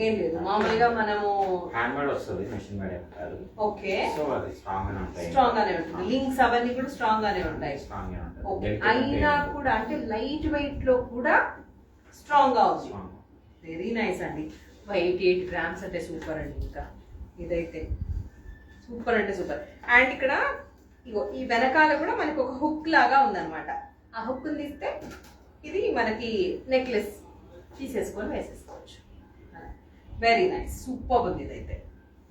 ఏం లేదు, మామూలుగా మనము హ్యాండ్ మేడ్ వస్తుంది, మెషిన్ మేడ్ ఏం కాదు. ఓకే, సో అది స్ట్రాంగ్ గానే ఉంటుంది, లింక్స్ అవన్నీ కూడా స్ట్రాంగ్ గానే ఉంటాయి. ఓకే, అయినా కూడా అంటే లైట్ వెయిట్ లో కూడా స్ట్రాంగ్ గా ఉంది. వెరీ నైస్ అండి. 88 గ్రామ్స్ అంటే సూపర్ అండి. ఇంకా ఇదైతే సూపర్ అంటే సూపర్. అండ్ ఇక్కడ ఇగో ఈ వెనకాల కూడా మనకి ఒక హుక్ లాగా ఉందన్నమాట. ఆ హుక్ తీస్తే ఇది మనకి నెక్లెస్ తీసేసుకొని వేసేసుకోవచ్చు. వెరీ నైస్, సూపర్ ఉంది ఇదైతే.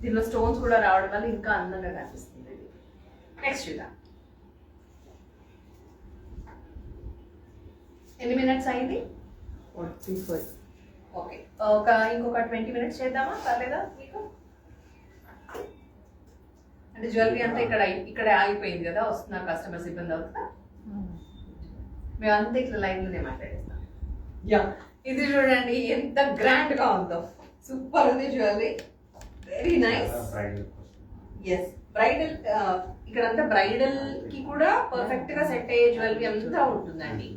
దీనిలో స్టోన్స్ కూడా రావడం వల్ల ఇంకా అందంగా కనిపిస్తుంది ఇది. నెక్స్ట్ చూద్దాం. ఎన్ని మినిట్స్ అయింది? 44. ఓకే, ఇంకొక 20 minutes చేద్దామా? పర్లేదా మీకు? అంటే జ్యువెలరీ అంతా ఇక్కడ ఆగిపోయింది కదా, వస్తున్న కస్టమర్స్ ఇబ్బంది అవుతుందా? మేమంతా ఇట్లా లైన్ లోనే మాట్లాడేస్తాం. యా, ఇది చూడండి ఎంత గ్రాండ్ గా ఉందో, సూపర్ ఉంది jewellery, very nice. Yes, bridal ఇక్కడంతా బ్రైడల్ కి కూడా పర్ఫెక్ట్ గా సెట్ అయ్యే జ్యువెలరీ అంతా ఉంటుందండి.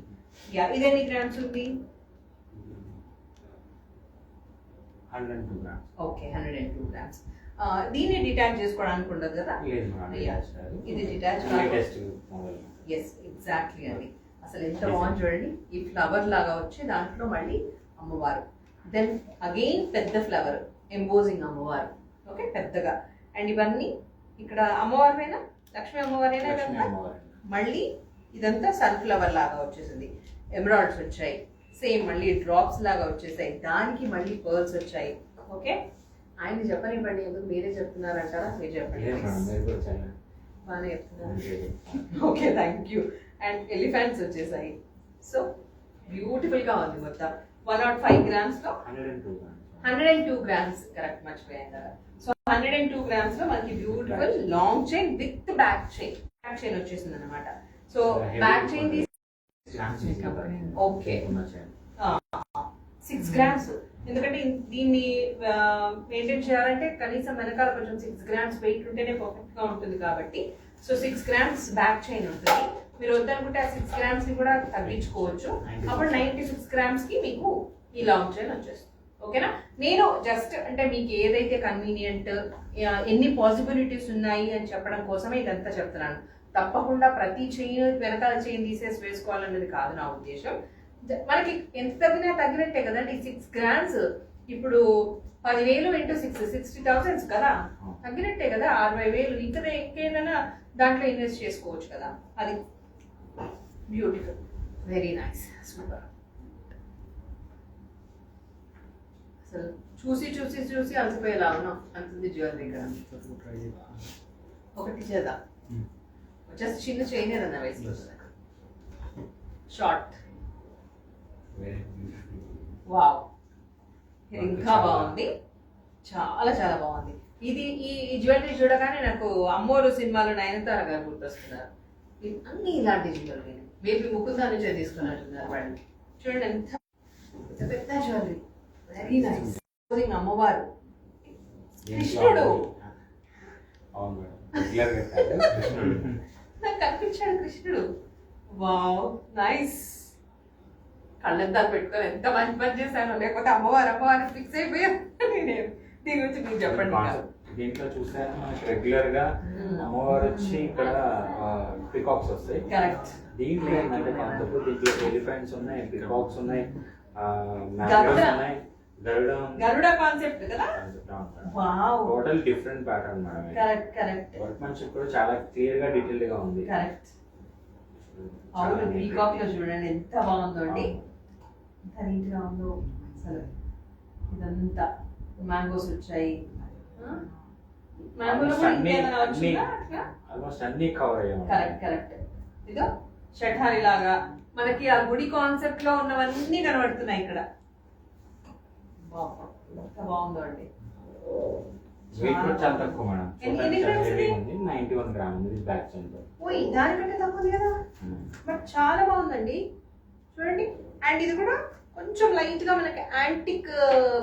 యా, ఇది ఎన్ని గ్రామ్స్ ఉంది? 102 grams. Okay, 102 grams. దీన్ని డిటాచ్ చేసుకోవడానికి ఉండదు కదా? ఇది డిటాచ్. ఎస్, ఎగ్జాక్ట్లీ అండి. అసలు ఎంత బాగుంది చూడండి, ఈ ఫ్లవర్ లాగా వచ్చి దాంట్లో మళ్ళీ అమ్మవారు, దెన్ అగైన్ పెద్ద ఫ్లవర్ ఎంబోజింగ్ అమ్మవారు. ఓకే, పెద్దగా. అండ్ ఇవన్నీ ఇక్కడ అమ్మవారిపైన లక్ష్మీ అమ్మవారైనా ఇదంతా మళ్ళీ ఇదంతా సన్ఫ్లవర్ లాగా వచ్చేసింది, ఎమరాల్డ్స్ వచ్చాయి, సేమ్ మళ్ళీ డ్రాప్స్ లాగా వచ్చేసాయి, దానికి మళ్ళీ పర్ల్స్ వచ్చాయి. ఓకే, ఆయన చెప్పనివ్వండి, ఎందుకు మీరే చెప్తున్నారంటారా? మీరు చెప్పండి, బాగానే చెప్తున్నారు. Okay, thank you. And elephants వచ్చేసాయి. సో బ్యూటిఫుల్ గా ఉంది మొత్తం. 105 grams లో 102 grams, కరెక్ట్, మర్చిపోయాను కదా. సో 102 grams లో మనకి beautiful long chain with back chain వచ్చేసింది అనమాట. So back chain okay 6 grams. ఎందుకంటే దీన్ని మెయింటైన్ చేయాలంటే కనీసం వెనకాల కొంచెం 6 గ్రామ్స్ వెయిట్ ఉంటేనే పర్ఫెక్ట్ గా ఉంటుంది కాబట్టి సో 6 గ్రామ్స్ బ్యాక్ చైన్ ఉంటుంది. మీరు వద్దనుకుంటే ఆ 6 గ్రామ్స్ ని కూడా తగ్గించుకోవచ్చు. అప్పుడు 96 గ్రామ్స్ కి మీకు ఈ లాంగ్ చైన్ వచ్చేస్తుంది. ఓకేనా? నేను జస్ట్ అంటే మీకు ఏదైతే కన్వీనియంట్, ఎన్ని పాసిబిలిటీస్ ఉన్నాయి అని చెప్పడం కోసమే ఇదంతా చెప్తున్నాను. తప్పకుండా ప్రతి చైన్ వెనకాల చైన్ తీసేసి వేసుకోవాలన్నది కాదు నా ఉద్దేశం. మనకి ఎంత తగ్గినా తగ్గినట్టే కదండి. 6 గ్రామ్స్ ఇప్పుడు 10,000 ఇంటూ 6 60,000 కదా, తగ్గినట్టే కదా. 60,000 ఇంకా ఇంకేమైనా దాంట్లో ఇన్వెస్ట్ చేసుకోవచ్చు కదా. అది బ్యూటిఫుల్, వెరీ నైస్, సూపర్. అసలు చూసి చూసి చూసి అలసిపోయేలా ఉన్నాం అంతుంది జ్యువెలరీ కదా. ఒకటి చేద్దాం, జస్ట్ చిన్న చైన్ ఏదన్నా వేసి షార్ట్. వావ్, ఇది ఇంకా బాగుంది, చాలా చాలా బాగుంది. ఇది ఈ జ్యువెలరీ చూడగానే నాకు అమ్మోరు సినిమాలో నయనతార గారు గుర్తొస్తున్నారు. అన్ని ఇలాంటి జ్యువెలరీ బేబీ ముకుందా నుంచే తీసుకున్నట్టున్నారు వాళ్ళు. చూడండి ఎంత పెద్ద జ్యువెలరీ, వెరీ నైస్. అమ్మవారు, కృష్ణుడు నాకు కనిపించాడు కృష్ణుడు. Wow, nice. కళ్ళద్దాలు పెట్టుకొని ఎంత మంచి పని చేశాను. లేకపోతే అమ్మవారు ఫిక్స్ అయిపోయాను నేను. దీని గురించి మీరు చెప్పండి. దీంట్లో చూస్తే మనకి రెగ్యులర్ గా అమ్మవారు వచ్చి ఇక్కడ పికాక్స్ వస్తాయి. కరెక్ట్. దీంట్లో ఏంటంటే కాన్సెప్ట్, దీంట్లో ఎలిఫెంట్స్ ఉన్నాయి, పికాక్స్ ఉన్నాయి, ఉన్నాయి, గరుడ కాన్సెప్ట్ కదా. Wow, total different pattern madam. Correct correct. Workmanship కూడా చాలా క్లియర్ గా డీటెయిల్డ్ గా ఉంది. కరెక్ట్. అవును, పీకాక్ లో చూడండి ఎంత బాగుందో అండి, ఎంత నీట్ గా ఉందో. అసలు ఇదంతా మ్యాంగోస్ వచ్చాయి. మ్యాంగోలో కూడా ఇంకేమైనా వచ్చిందా అట్లా? ఆల్మోస్ట్ అన్ని కవర్ అయ్యాయి. Correct correct. ఇదో షఠారి లాగా మనకి ఆ గుడి కాన్సెప్ట్ లో ఉన్నవన్నీ కనబడుతున్నాయి ఇక్కడ. ఎంత బాగుందో అండి. వెయిట్ కూడా చాలా తక్కువ మేడం. ఎన్ని గ్రామ్స్ ఇది? 91 గ్రామ్ ఉంది బ్యాక్ చైన్ తో. ఓయ్, దానికంటే తక్కువ ఉంది కదా. బట్ చాలా బాగుందండి, చూడండి. అండ్ ఇది కూడా కొంచెం లైట్ గా మనకి యాంటిక్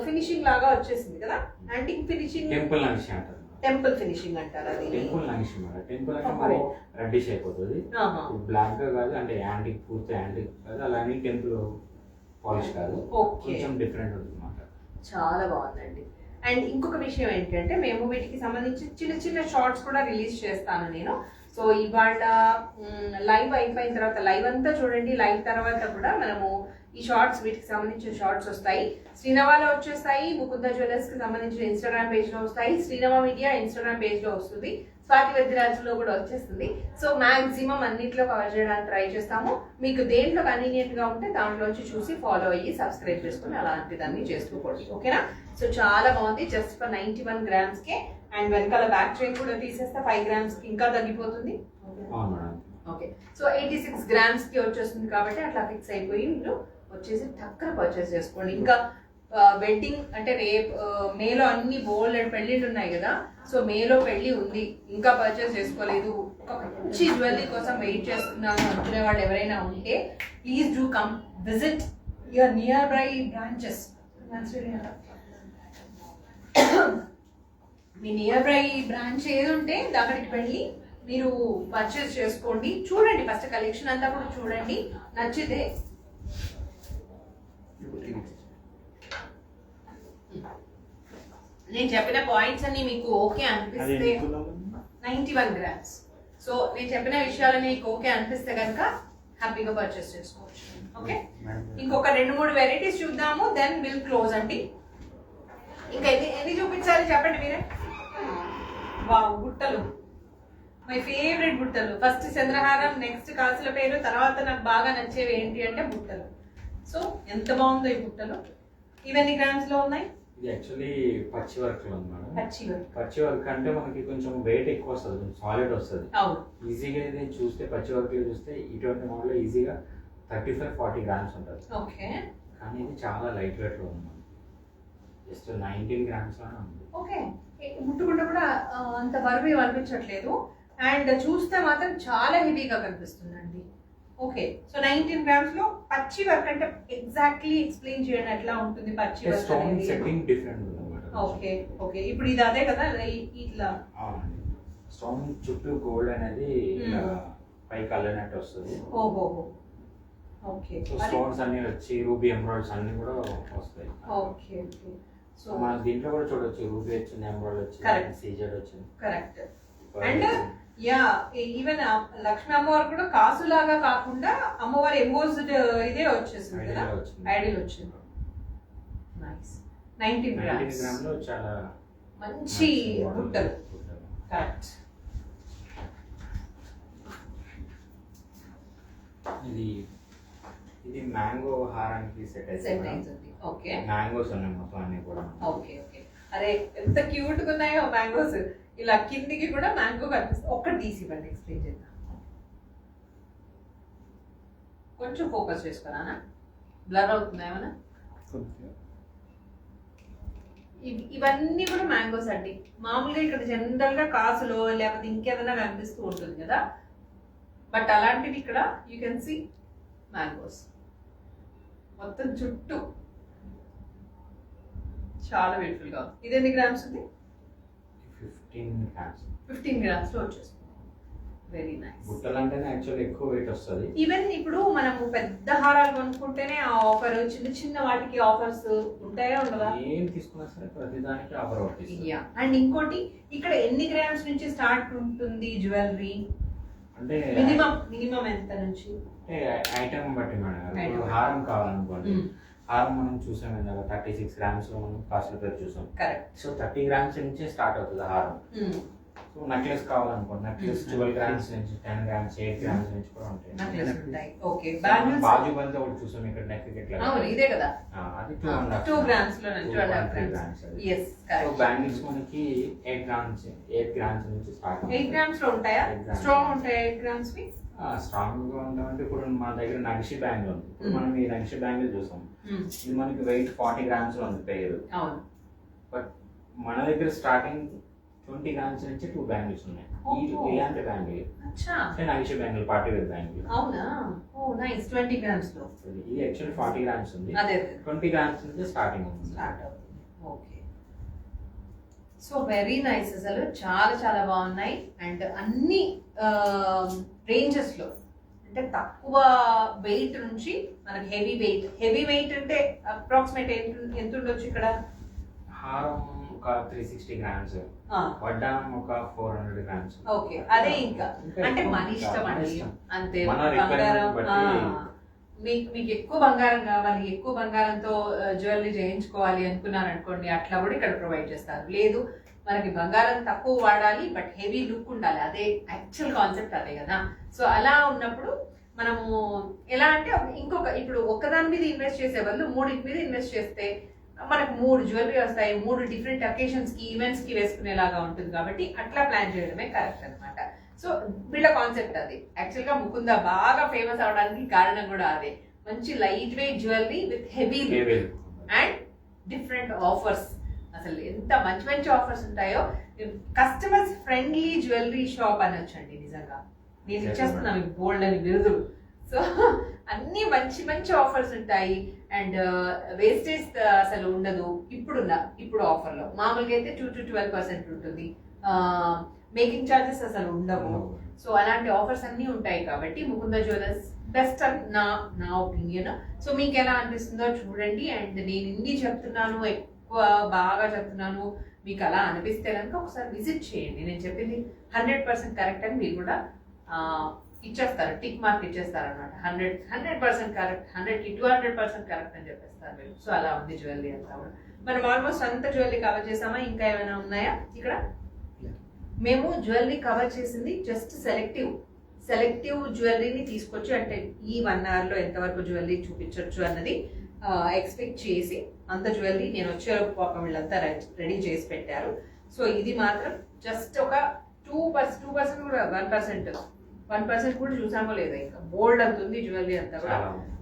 ఫినిషింగ్ లాగా వచ్చేసింది కదా. యాంటిక్ ఫినిషింగ్, టెంపుల్ నక్షి అంటారు. టెంపుల్ ఫినిషింగ్ అంటారు అది. టెంపుల్ నక్షి మేడం. టెంపుల్ అంటే మరి రెడ్డిష్ అయిపోతుంది. బ్లాక్ గా కాదు, అంటే యాంటిక్, పూర్తి యాంటిక్ కాదు, అలానే టెంపుల్ పాలిష్ కాదు, కొంచెం డిఫరెంట్ ఉంటుంది అన్నమాట. చాలా బాగుందండి. అండ్ ఇంకొక విషయం ఏంటంటే మేము వీటికి సంబంధించి చిన్న చిన్న షార్ట్స్ కూడా రిలీజ్ చేస్తాను నేను. సో ఇవాళ లైవ్ అయిపోయిన తర్వాత, లైవ్ అంతా చూడండి, లైవ్ తర్వాత కూడా మనము ఈ షార్ట్స్, వీటికి సంబంధించిన షార్ట్స్ వస్తాయి. శ్రీనవాలో వచ్చేస్తాయి, ముకుంద జ్యువెలర్స్ కి సంబంధించిన ఇన్స్టాగ్రామ్ పేజ్ లో వస్తాయి, శ్రీనవ మీడియా ఇన్స్టాగ్రామ్ పేజ్ లో వస్తుంది, స్వాతి వెద్దిరాజులో కూడా వచ్చేస్తుంది. సో మాక్సిమం అన్నింటిలో కవర్ చేయడానికి ట్రై చేస్తాము. మీకు దేంట్లో కన్వీనియంట్ గా ఉంటే దాంట్లోంచి చూసి ఫాలో అయ్యి సబ్స్క్రైబ్ చేసుకుని అలాంటిదాన్ని చేసుకోకూడదు. ఓకేనా? సో చాలా బాగుంది, just for 91 grams K. And వెనకాల బ్యాక్ చైన్ కూడా తీసేస్తే 5 గ్రామ్స్ కి ఇంకా తగ్గిపోతుంది. ఓకే, సో 86 గ్రామ్స్ కి వచ్చేస్తుంది కాబట్టి అట్లా ఫిక్స్ అయిపోయి మీరు వచ్చేసి టక్కన పర్చేస్ చేసుకోండి. ఇంకా వెడ్డింగ్ అంటే రేపు మేలో అన్ని బోల్డ్ పెళ్ళిళ్ళు ఉన్నాయి కదా. సో మేలో పెళ్లి ఉంది, ఇంకా పర్చేస్ చేసుకోలేదు, ఒక మంచి జ్యువెలరీ కోసం వెయిట్ చేస్తున్నాను అనుకునే వాళ్ళు ఎవరైనా ఉంటే please do come visit your near by branches. Me near by branch ఏది ఉంటే అక్కడికి వెళ్ళి మీరు పర్చేస్ చేసుకోండి. చూడండి, ఫస్ట్ కలెక్షన్ అంతా కూడా చూడండి, నచ్చితే నేను చెప్పిన పాయింట్స్ అన్ని మీకు ఓకే అనిపిస్తే 91 గ్రామ్స్. సో నేను చెప్పిన విషయాలని మీకు ఓకే అనిపిస్తే కనుక హ్యాపీగా పర్చేస్ చేసుకోవచ్చు. ఓకే, ఇంకొక 2-3 వెరైటీస్ చూద్దాము, దెన్ విల్ క్లోజ్ అండి. ఇంకా ఎన్ని చూపించాలి చెప్పండి మీరే. వావ్, బుట్టలు, మై ఫేవరెట్ బుట్టలు. ఫస్ట్ చంద్రహారం, నెక్స్ట్ కాసుల పేరు, తర్వాత నాకు బాగా నచ్చేవి ఏంటి అంటే బుట్టలు. సో ఎంత బాగుందో ఈ బుట్టలు. ఇవన్నీ గ్రామ్స్ లో ఉన్నాయి. ఇది యాక్చువల్లీ పచ్చి వర్క్ లో ఉంది మేడం. పచ్చి వర్క్ అంటే మనకి కొంచెం వెయిట్ ఎక్కువ వస్తుంది, సాలిడ్ వస్తుంది. అవును, ఈజీగా ఇది చూస్తే పచ్చి వర్క్ లో చూస్తే ఇటువంటి మోడల్ ఈజీగా 35-40 గ్రామ్స్ ఉంటుంది. ఓకే, కానీ ఇది చాలా లైట్ వెయిట్ లో ఉంది, జస్ట్ 19 గ్రామ్స్ లోనే ఉంది. ఓకే, ముట్టుకుంటే కూడా అంత బరువు అనిపించట్లేదు. అండ్ చూస్తే మాత్రం చాలా హెవీగా కనిపిస్తుందండి. ఓకే, సో 19 గ్రామ్స్ లో పచ్చి వర్క్ అంటే ఎగ్జాక్ట్లీ ఎక్స్ప్లెయిన్ చేయండి ఎట్లా ఉంటుంది పచ్చి వర్క్ స్టోన్ అనేది. సెట్టింగ్ డిఫరెంట్ ఉంది అన్నమాట. ఓకే ఓకే, ఇప్పుడు ఇది అదే కదా ఇట్లా. అవునండి, స్టోన్ చుట్టూ గోల్డ్ అనేది ఇలా పైకి అల్లనట్టు వస్తుంది. ఓహో ఓకే, సో స్టోన్స్ అన్ని వచ్చి రూబీ ఎమరాల్డ్స్ అన్ని కూడా వస్తాయి. ఓకే ఓకే, సో మన దీంట్లో కూడా చూడొచ్చు, రూబీ వచ్చింది, ఎమరాల్డ్ వచ్చింది, Correct. సీజెడ్ వచ్చింది. Correct. And yeah, even Lakshmi అమ్మవారు కూడా కాసులాగా కాకుండా అమ్మవారి ఎంబోస్డ్ ఇదే వచ్చేసింది కదా, ఐడియా వచ్చింది. ఐడియల్ వచ్చింది. నైస్. 19 19 గ్రామ్స్ గ్రామ్ లో చాలా మంచి బుట్టలు. కరెక్ట్. ఇది ఇది మ్యాంగో హారానికి సెట్ సెట్ అయితే అవుతుంది. ఓకే మ్యాంగోస్ ఉన్నాయి మొత్తం అన్ని కూడా. ఓకే ఓకే, అరే ఎంత క్యూట్ గా ఉన్నాయో మ్యాంగోస్. ఇలా కిందికి కూడా మ్యాంగో కనిపిస్తుంది. ఒక్కటి తీసి ఇవ్వండి, ఎక్స్ప్లెయిన్ చేద్దాం. కొంచెం ఫోకస్ చేసుకున్నానా, బ్లర్ అవుతుంది ఏమన్నా. ఇవన్నీ కూడా మ్యాంగోస్ అండి. మామూలుగా ఇక్కడ జనరల్ గా కాసులో లేకపోతే ఇంకేదైనా కనిపిస్తూ ఉంటుంది కదా, బట్ అలాంటివి ఇక్కడ యూ కెన్ సీ మ్యాంగోస్ మొత్తం చుట్టూ. చాలా బ్యూటిఫుల్ గా ఉంది. ఇది ఎన్ని గ్రామ్స్ ఉంది? 15 గ్రామ్స్. 15 గ్రామ్స్ లో వచ్చేస్తుంది. Very nice. బుట్టలు అంటేనే యాక్చువల్లీ ఎక్కువ వెయిట్ వస్తుంది. ఈవెన్ ఇప్పుడు మనము పెద్ద హారాలు కొనుక్కుంటేనే ఆ ఆఫర్, చిన్న చిన్న వాటికి ఆఫర్స్ ఉంటాయా ఉండదా? ఏం తీసుకున్నా సరే ప్రతిదానికి ఆఫర్ అవుతుంది. యా, అండ్ ఇంకోటి ఇక్కడ ఎన్ని గ్రామ్స్ నుంచి స్టార్ట్ ఉంటుంది జ్యువెలరీ? అంటే మినిమం ఎంత నుంచి? అంటే ఐటమ్ బట్టి మేడం. Item. ఇప్పుడు హారం కావాలనుకోండి, హారం మనం చూసాం ఇందాక 36 గ్రామ్స్ లో మనం కాస్ట్ పేరు చూసాం. కరెక్ట్. సో 30 గ్రామ్స్ నుంచి స్టార్ట్ అవుతుంది హారం. సో నెక్లెస్ కావాలనుకోండి, నెక్లెస్ 12 గ్రామ్స్ నుంచి 10 గ్రామ్స్ 8 గ్రామ్స్ నుంచి కూడా ఉంటాయి. నెక్లెస్ ఉంటాయి. ఓకే, బాజు బంది ఒకటి చూసాం ఇక్కడ నెక్ ఇట్లా. అవును ఇదే కదా, అది 2 గ్రామ్స్ లో నుంచి 2.5 grams. Yes so correct. Bangles మనకి 8 గ్రామ్స్ నుంచి స్టార్ట్. 8 గ్రామ్స్ లో ఉంటాయా? 8 grams. స్ట్రాంగ్ ఉంటాయా 8 గ్రామ్స్ వి? స్ట్రాంగ్ గా ఉంటామంటే ఇప్పుడు మన దగ్గర నగిషి బ్యాంగిల్ ఉంది. ఇప్పుడు మనం ఈ నగిషి బ్యాంగిల్ చూసాం, ఇది మనకి వెయిట్ 40 గ్రామ్స్ లో ఉంది పేరు. అవును. బట్ మన దగ్గర స్టార్టింగ్ 20 గ్రామ్స్ నుంచి 2 బ్యాంగిల్స్ ఉన్నాయి. ఇలాంటి బ్యాంగిల్ అచ్చా, అంటే నగిషి బ్యాంగిల్, పార్టీ వేర్ బ్యాంగిల్. అవునా? ఓ నైస్. 20 గ్రామ్స్ లో. ఇది యాక్చువల్లీ 40 గ్రామ్స్ ఉంది. అదే 20 గ్రామ్స్ నుంచి స్టార్టింగ్ ఉంది. స్టార్ట్ అవుతుంది. Okay, so very nice. అసలు చాలా చాలా బాగున్నాయి. అండ్ అన్ని రేంజెస్ లో, అంటే తక్కువ వెయిట్ నుంచి మనకి హెవీ వెయిట్ అంటే అప్రాక్సిమేట్ ఎంత ఉండొచ్చు ఇక్కడ? హారం ఒక 360 గ్రామ్స్, వడ్డానం ఒక 400 గ్రామ్స్. ఓకే, అదే ఇంకా అంటే మన ఇష్టం అండి. అంతే. మన బంగారం requirement బట్టి. మీకు ఎక్కువ బంగారం కావాలి, ఎక్కువ బంగారంతో జ్యువెలరీ చేయించుకోవాలి అనుకున్నారు అనుకోండి, అట్లా కూడా ఇక్కడ ప్రొవైడ్ చేస్తారు. లేదు మనకి బంగారం తక్కువ వాడాలి బట్ హెవీ లుక్ ఉండాలి, అదే యాక్చువల్ కాన్సెప్ట్ అదే కదా. సో అలా ఉన్నప్పుడు మనము ఎలా అంటే ఇంకొక, ఇప్పుడు ఒక్కదాని మీద ఇన్వెస్ట్ చేసే బదులు 3 మీద ఇన్వెస్ట్ చేస్తే మనకు 3 జ్యువెలరీ వస్తాయి, 3 డిఫరెంట్ అకేషన్స్ కి ఈవెంట్స్ కి వేసుకునేలాగా ఉంటుంది. కాబట్టి అట్లా ప్లాన్ చేయడమే కరెక్ట్ అనమాట. సో వీళ్ళ కాన్సెప్ట్ అది. యాక్చువల్ గా ముకుంద బాగా ఫేమస్ అవడానికి కారణం కూడా అదే. మంచి light weight jewellery with heavy and different offers. అసలు ఎంత మంచి మంచి ఆఫర్స్ ఉంటాయో. కస్టమర్స్ ఫ్రెండ్లీ జ్యువెలరీ షాప్ అనొచ్చండి నిజంగా. నేను ఇచ్చేస్తున్నా మీకు బోల్డ్ అని బిరుదులు. సో అన్ని మంచి మంచి ఆఫర్స్ ఉంటాయి. అండ్ వేస్టేజ్ అసలు ఉండదు. ఇప్పుడు ఆఫర్లో మామూలుగా అయితే 2 to 12% ఉంటుంది. మేకింగ్ ఛార్జెస్ అసలు ఉండవు. సో అలాంటి ఆఫర్స్ అన్ని ఉంటాయి కాబట్టి ముకుంద జ్యువెలర్స్ బెస్ట్ అని నా ఒపీనియన్. సో మీకు ఎలా అనిపిస్తుందో చూడండి. అండ్ నేను ఇన్ని చెప్తున్నాను, ఎక్కువ బాగా చెప్తున్నాను, మీకు అలా అనిపిస్తే కనుక ఒకసారి విజిట్ చేయండి. నేను చెప్పింది 100% కరెక్ట్ అని మీరు కూడా ఇచ్చేస్తారు, టిక్ మార్క్ ఇచ్చేస్తారు అనమాట. 100% కరెక్ట్, 100కి 200% కరెక్ట్ అని చెప్పేస్తారు మీరు. సో అలా ఉంది జ్యువెలరీ అంతా కూడా. మనం ఆల్మోస్ట్ అంత జ్యువెలరీ కవర్ చేసామా? ఇంకా ఏమైనా ఉన్నాయా ఇక్కడ? మేము జ్యువెలరీ కవర్ చేసింది జస్ట్ సెలెక్టివ్ జ్యువెలరీని తీసుకొచ్చి, అంటే ఈ 1 hourలో ఎంతవరకు జ్యువెలరీ చూపించవచ్చు అన్నది ఎక్స్పెక్ట్ చేసి అంత జ్యువెలరీ నేను వచ్చేలోపు పాపం వీళ్ళంతా రెడీ చేసి పెట్టారు. సో ఇది మాత్రం జస్ట్ ఒక 2% కూడా 1% కూడా చూసామో లేదా, ఇంకా బోల్డ్ అంతుంది జ్యువెలరీ అంతా కూడా.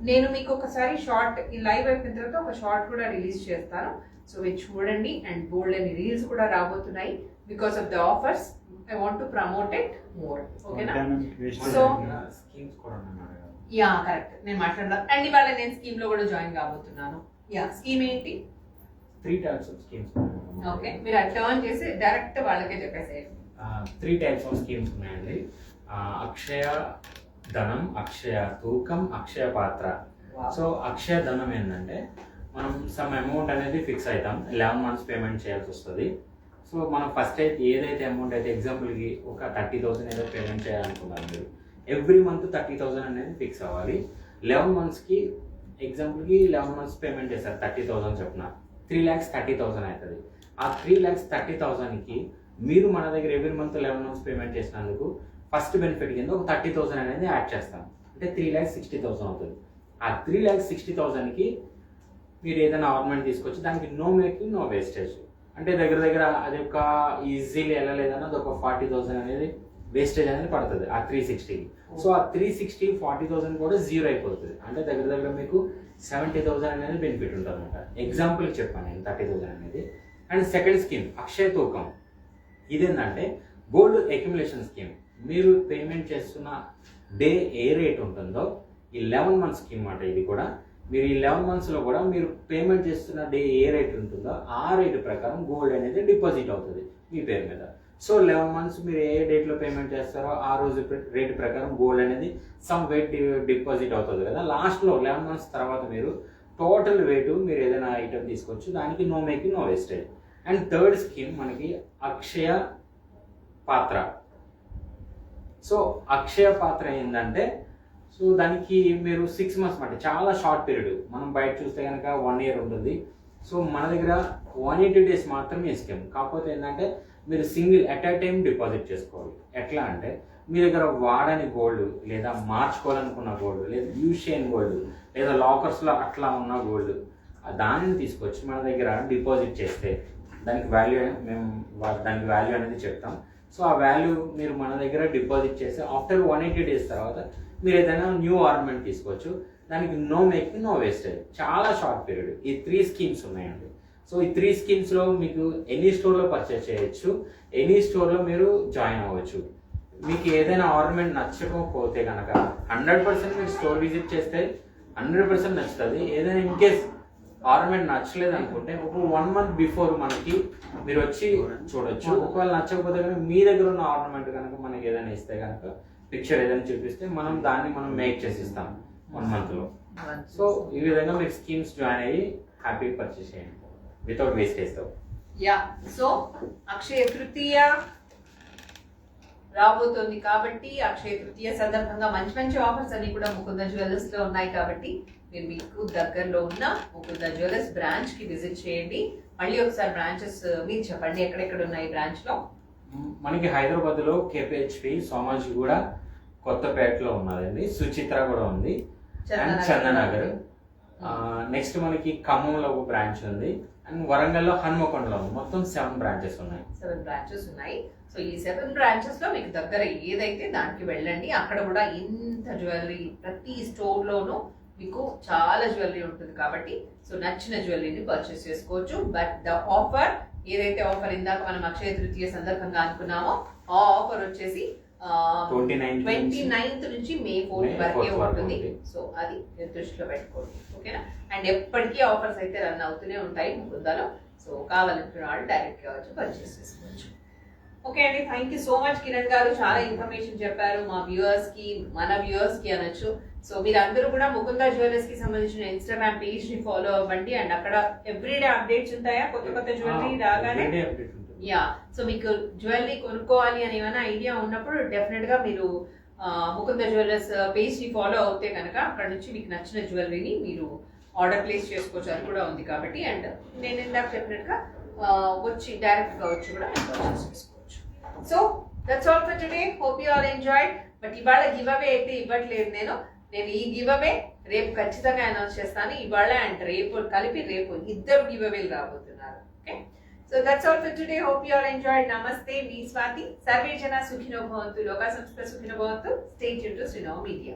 నేను మీకు ఒకసారి షార్ట్, ఈ లైవ్ అయిపోయిన తర్వాత ఒక షార్ట్ కూడా రిలీజ్ చేస్తాను. సో మీరు చూడండి. అండ్ బోల్డ్ అని రీల్స్ కూడా రాబోతున్నాయి because of the offers. I want to promote it more. ఓకేనా? సో స్కీమ్స్ కూడా ఉన్నాయి. యా కరెక్ట్, నేను మాట్లాడదాం. అండ్ ఇవాళ నేను స్కీమ్ లో కూడా జాయిన్ కాబోతున్నాను. యా, స్కీమ్ ఏంటి? 3 types of schemes. ఓకే, మీరు అట్లా ఆన్ చేసి డైరెక్ట్ వాళ్ళకే చెప్పేసేయండి. 3 types of schemes ఉన్నాయండి. అక్షయ ధనం, అక్షయ తూకం, అక్షయ పాత్ర. సో అక్షయ ధనం ఏంటంటే మనం సమ్ అమౌంట్ అనేది ఫిక్స్ అవుతాం, 11 months పేమెంట్ చేయాల్సి వస్తుంది. సో మనం ఫస్ట్ అయితే ఏదైతే అమౌంట్ అయితే ఎగ్జాంపుల్కి ఒక 30,000 ఏదో పేమెంట్ చేయాలనుకున్నారు మీరు, ఎవ్రీ మంత్ 30,000 అనేది ఫిక్స్ అవ్వాలి. 11 monthsకి ఎగ్జాంపుల్కి 11 months పేమెంట్ చేస్తారు 30,000 చొప్పున, 3,30,000 అవుతుంది. ఆ 3,30,000కి మీరు మన దగ్గర ఎవ్రీ మంత్ 11 months పేమెంట్ చేసినందుకు ఫస్ట్ బెనిఫిట్ కింద ఒక 30,000 అనేది యాడ్ చేస్తాం, అంటే 3,60,000 అవుతుంది. ఆ 3,60,000కి మీరు ఏదైనా ఆర్నమెంట్ తీసుకొచ్చి దానికి నో మేకింగ్ నో వేస్టేజ్, అంటే దగ్గర అది ఒక ఈజీలీ వెళ్ళలేదన్నది ఒక 40,000 అనేది వేస్టేజ్ అనేది పడుతుంది ఆ 360కి. సో ఆ 360 40,000 కూడా జీరో అయిపోతుంది, అంటే దగ్గర మీకు 70,000 అనేది బెనిఫిట్ ఉంటుంది అనమాట. ఎగ్జాంపుల్ చెప్పాను నేను 30,000 అనేది. అండ్ సెకండ్ స్కీమ్ అక్షయ తూకం, ఇదేంటంటే గోల్డ్ అక్యుములేషన్ స్కీమ్. మీరు పేమెంట్ చేస్తున్న డే ఏ రేట్ ఉంటుందో ఈ 11 months స్కీమ్ మాట ఇది కూడా. మీరు ఈ 11 monthsలో కూడా మీరు పేమెంట్ చేస్తున్న డే ఏ రేట్ ఉంటుందో ఆ రేట్ ప్రకారం గోల్డ్ అనేది డిపాజిట్ అవుతుంది మీ పేరు మీద. సో 11 months మీరు ఏ డేట్లో పేమెంట్ చేస్తారో ఆ రోజు రేట్ ప్రకారం గోల్డ్ అనేది సమ్ వెయిట్ డిపాజిట్ అవుతుంది కదా. లాస్ట్లో 11 months తర్వాత మీరు టోటల్ వెయిట్ మీరు ఏదైనా ఐటమ్ తీసుకోవచ్చు, దానికి no making no wastage. And third scheme మనకి అక్షయ పాత్ర. సో అక్షయ పాత్ర ఏంటంటే సో దానికి మీరు 6 months అంటే చాలా షార్ట్ పీరియడ్, మనం బయట చూస్తే కనుక 1 year ఉంటుంది. సో మన దగ్గర 180 days మాత్రమే స్కీమ్. కాకపోతే ఏంటంటే మీరు single at a time deposit చేసుకోవాలి. ఎట్లా అంటే మీ దగ్గర వాడని గోల్డ్, లేదా మార్చుకోవాలనుకున్న గోల్డ్, లేదా యూజ్ చేయని గోల్డ్, లేదా లాకర్స్లో అట్లా ఉన్న గోల్డ్, దానిని తీసుకొచ్చి మన దగ్గర డిపాజిట్ చేస్తే దానికి వాల్యూ అనేది చెప్తాం. సో ఆ వాల్యూ మీరు మన దగ్గర డిపాజిట్ చేస్తే ఆఫ్టర్ 180 days తర్వాత మీరు ఏదైనా న్యూ ఆర్నమెంట్ తీసుకోవచ్చు, దానికి నో మేకింగ్ నో వేస్టేజ్. చాలా షార్ట్ పీరియడ్. ఈ 3 schemes ఉన్నాయండి. సో ఈ 3 schemesలో మీకు ఎనీ స్టోర్లో పర్చేస్ చేయొచ్చు, ఎనీ స్టోర్లో మీరు జాయిన్ అవ్వచ్చు. మీకు ఏదైనా ఆర్నమెంట్ నచ్చకపోతే కనుక 100% మీరు స్టోర్ విజిట్ చేస్తే 100% నచ్చుతుంది. ఏదైనా ఇన్ కేస్ ఆర్నమెంట్ నచ్చలేదు అనుకుంటే ఒక 1 month బిఫోర్ మనకి మీరు వచ్చి చూడొచ్చు. ఒకవేళ నచ్చకపోతే కనుక మీ దగ్గర ఉన్న ఆర్నమెంట్ కనుక మనకి ఏదైనా ఇస్తే కనుక పిక్చర్ ఏదైనా చూపిస్తే మనం దాన్ని మేక్ చేసి ఇస్తాం 1 monthలో. సో ఈ విధంగా మీరు స్కీమ్స్ జాయిన్ అయ్యి హ్యాపీ పర్చేస్ చేయండి without వేస్టేజ్తో. Yeah, so Akshaya Tritiya రాబోతోంది కాబట్టి అక్షయ తృతీయ సందర్భంగా మంచి ఆఫర్స్ అన్ని కూడా ముకుంద జ్యువెలర్స్ లో ఉన్నాయి. కాబట్టి మీరు మీకు దగ్గరలో ఉన్న ముకుంద జ్యువెలర్స్ బ్రాంచ్ కి విజిట్ చేయండి. మళ్ళీ ఒకసారి బ్రాంచెస్ మీరు చెప్పండి ఎక్కడెక్కడ ఉన్నాయి బ్రాంచ్ లో. మనకి హైదరాబాద్లో కేపీహెచ్పి, సోమాజిగూడ, కొత్తపేటలో ఉన్నదండి, సుచిత్ర కూడా ఉంది, అండ్ చందనగర్. నెక్స్ట్ మనకి ఖమ్మంలో ఒక బ్రాంచ్ ఉంది, అండ్ వరంగల్లో హన్మకొండలో ఉంది. మొత్తం 7 branches ఉన్నాయి. 7 branches ఉన్నాయి. సో ఈ 7 branches లో మీకు దగ్గర ఏదైతే దానికి వెళ్ళండి. అక్కడ కూడా ఇంత జ్యువెలరీ, ప్రతి స్టోర్ లోనూ మీకు చాలా జ్యువెలరీ ఉంటుంది కాబట్టి సో నచ్చిన జ్యువెలరీని పర్చేస్ చేసుకోవచ్చు. బట్ ద ఆఫర్ ఏదైతే ఆఫర్ ఇందాక మనం అక్షయ తృతీయ సందర్భంగా అనుకున్నామో ఆ ఆఫర్ వచ్చేసి 29th నుంచి May 4th వరకే ఉంటుంది. సో అది దృష్టిలో పెట్టుకోండి, ఓకేనా. అండ్ ఎప్పటికీ ఆఫర్స్ అయితే రన్ అవుతూనే ఉంటాయి ముకుందాలో. సో కావాలనుకున్న వాళ్ళు డైరెక్ట్ గా వచ్చి పర్చేస్ చేసుకోవచ్చు. ఓకే అండి, thank you so much Kiran గారు, చాలా ఇన్ఫర్మేషన్ చెప్పారు మా వ్యూవర్స్ కి, మన వ్యూవర్స్ కి అనొచ్చు. సో మీరు అందరూ కూడా ముకుంద జ్యువెలర్స్ కి సంబంధించిన ఇన్స్టాగ్రామ్ పేజ్ ని ఫాలో అవ్వండి. అండ్ అక్కడ ఎవ్రీడే అప్డేట్స్ ఉంటాయా, కొత్త జ్యువెలరీ రాగానే? యా, సో మీకు జ్యువెలరీ కొనుక్కోవాలి అని ఏమైనా ఐడియా ఉన్నప్పుడు డెఫినెట్ గా మీరు ముకుంద జ్యువెలర్స్ పేజ్ ని ఫాలో అవుతే కనుక అక్కడ నుంచి మీకు నచ్చిన జ్యువెలరీని మీరు ఆర్డర్ ప్లేస్ చేసుకోవచ్చు అని కూడా ఉంది కాబట్టి. అండ్ నేను ఇందాక చెప్పినట్టుగా వచ్చి డైరెక్ట్ గా వచ్చి కూడా పర్చేస్ చేసుకోవచ్చు. So that's all for today. Hope you all enjoyed. But ఇవాళ గివ్ అవే అయితే ఇవ్వట్లేదు నేను ఈ గివ్ అవే రేపు ఖచ్చితంగా అనౌన్స్ చేస్తాను. ఇవాళ అండ్ రేపు కలిపి రేపు 2 గివ్ అవేలు రాబోతున్నారు. Okay, so that's all for today. Hope you all enjoyed. నమస్తే, మీ స్వాతి. సర్వే జన సుఖినో భవంతు, లోకా సంస్థ సుఖినో భవంతు. Stay tuned to Srinav media.